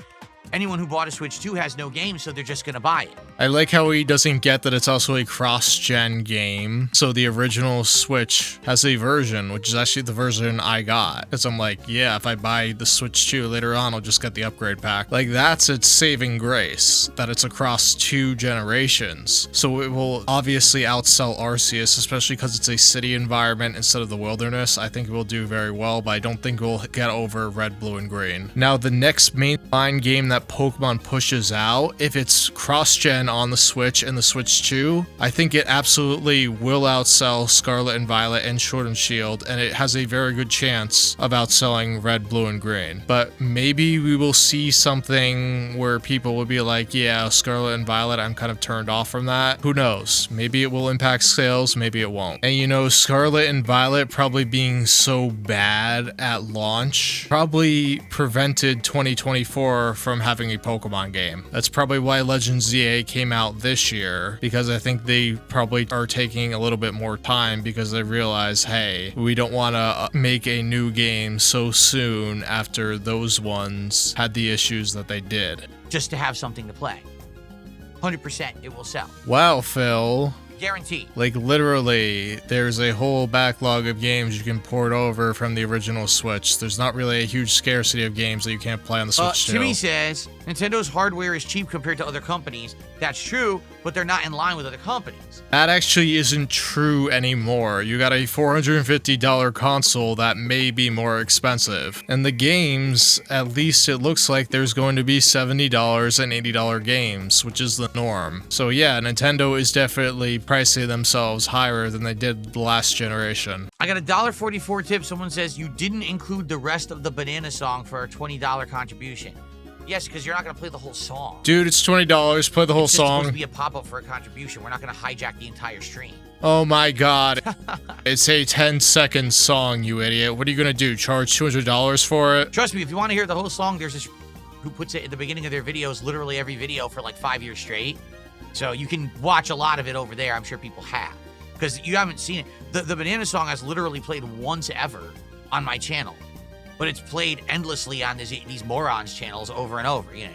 [SPEAKER 1] anyone who bought a Switch 2 has no game, so they're just going to buy it.
[SPEAKER 2] I like how he doesn't get that it's also a cross-gen game. So the original Switch has a version, which is actually the version I got. Because I'm like, yeah, if I buy the Switch 2 later on, I'll just get the upgrade pack. Like, that's its saving grace, that it's across 2 generations. So it will obviously outsell Arceus, especially because it's a city environment instead of the wilderness. I think it will do very well, but I don't think we'll get over Red, Blue, and Green. Now, the next mainline game that Pokemon pushes out, if it's cross-gen on the Switch and the Switch 2, I think it absolutely will outsell Scarlet and Violet and Sword and Shield, and it has a very good chance of outselling Red, Blue, and Green. But maybe we will see something where people will be like, yeah, Scarlet and Violet, I'm kind of turned off from that. Who knows? Maybe it will impact sales, maybe it won't. And you know, Scarlet and Violet probably being so bad at launch probably prevented 2024 from having a Pokemon game. That's probably why Legends ZA came out this year, because I think they probably are taking a little bit more time because they realize, hey, we don't want to make a new game so soon after those ones had the issues that they did.
[SPEAKER 1] Just to have something to play. 100% it will sell.
[SPEAKER 2] Wow, Phil.
[SPEAKER 1] Guaranteed.
[SPEAKER 2] Like, literally, there's a whole backlog of games you can port over from the original Switch. There's not really a huge scarcity of games that you can't play on the Switch too.
[SPEAKER 1] Timmy says, Nintendo's hardware is cheap compared to other companies. That's true, but they're not in line with other companies.
[SPEAKER 2] That actually isn't true anymore. You got a $450 console that may be more expensive. And the games, at least it looks like there's going to be $70 and $80 games, which is the norm. So yeah, Nintendo is definitely pricing themselves higher than they did the last generation.
[SPEAKER 1] I got a $1.44 tip. Someone says you didn't include the rest of the Banana song for our $20 contribution. Yes, because you're not going to play the whole song.
[SPEAKER 2] Dude, it's $20. Play the whole
[SPEAKER 1] It's just supposed
[SPEAKER 2] song.
[SPEAKER 1] to be a pop-up for a contribution. We're not going to hijack the entire stream.
[SPEAKER 2] Oh my god. It's a 10-second song, you idiot. What are you gonna do? Charge $200 for it?
[SPEAKER 1] Trust me, if you want to hear the whole song, there's this who puts it at the beginning of their videos, literally every video for like 5 years straight. So you can watch a lot of it over there. I'm sure people have. Because you haven't seen it. The Banana song has literally played once ever on my channel. But it's played endlessly on these morons' channels over and over, you know.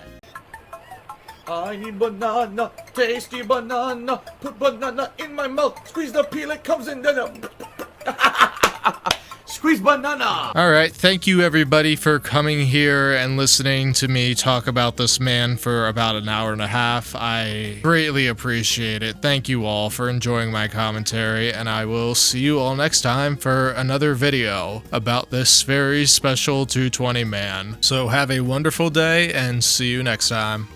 [SPEAKER 3] I need banana, tasty banana, put banana in my mouth, squeeze the peel, it comes in, then squeeze banana!
[SPEAKER 2] Alright, thank you everybody for coming here and listening to me talk about this man for about an hour and a half. I greatly appreciate it. Thank you all for enjoying my commentary, and I will see you all next time for another video about this very special 220 man. So have a wonderful day, and see you next time.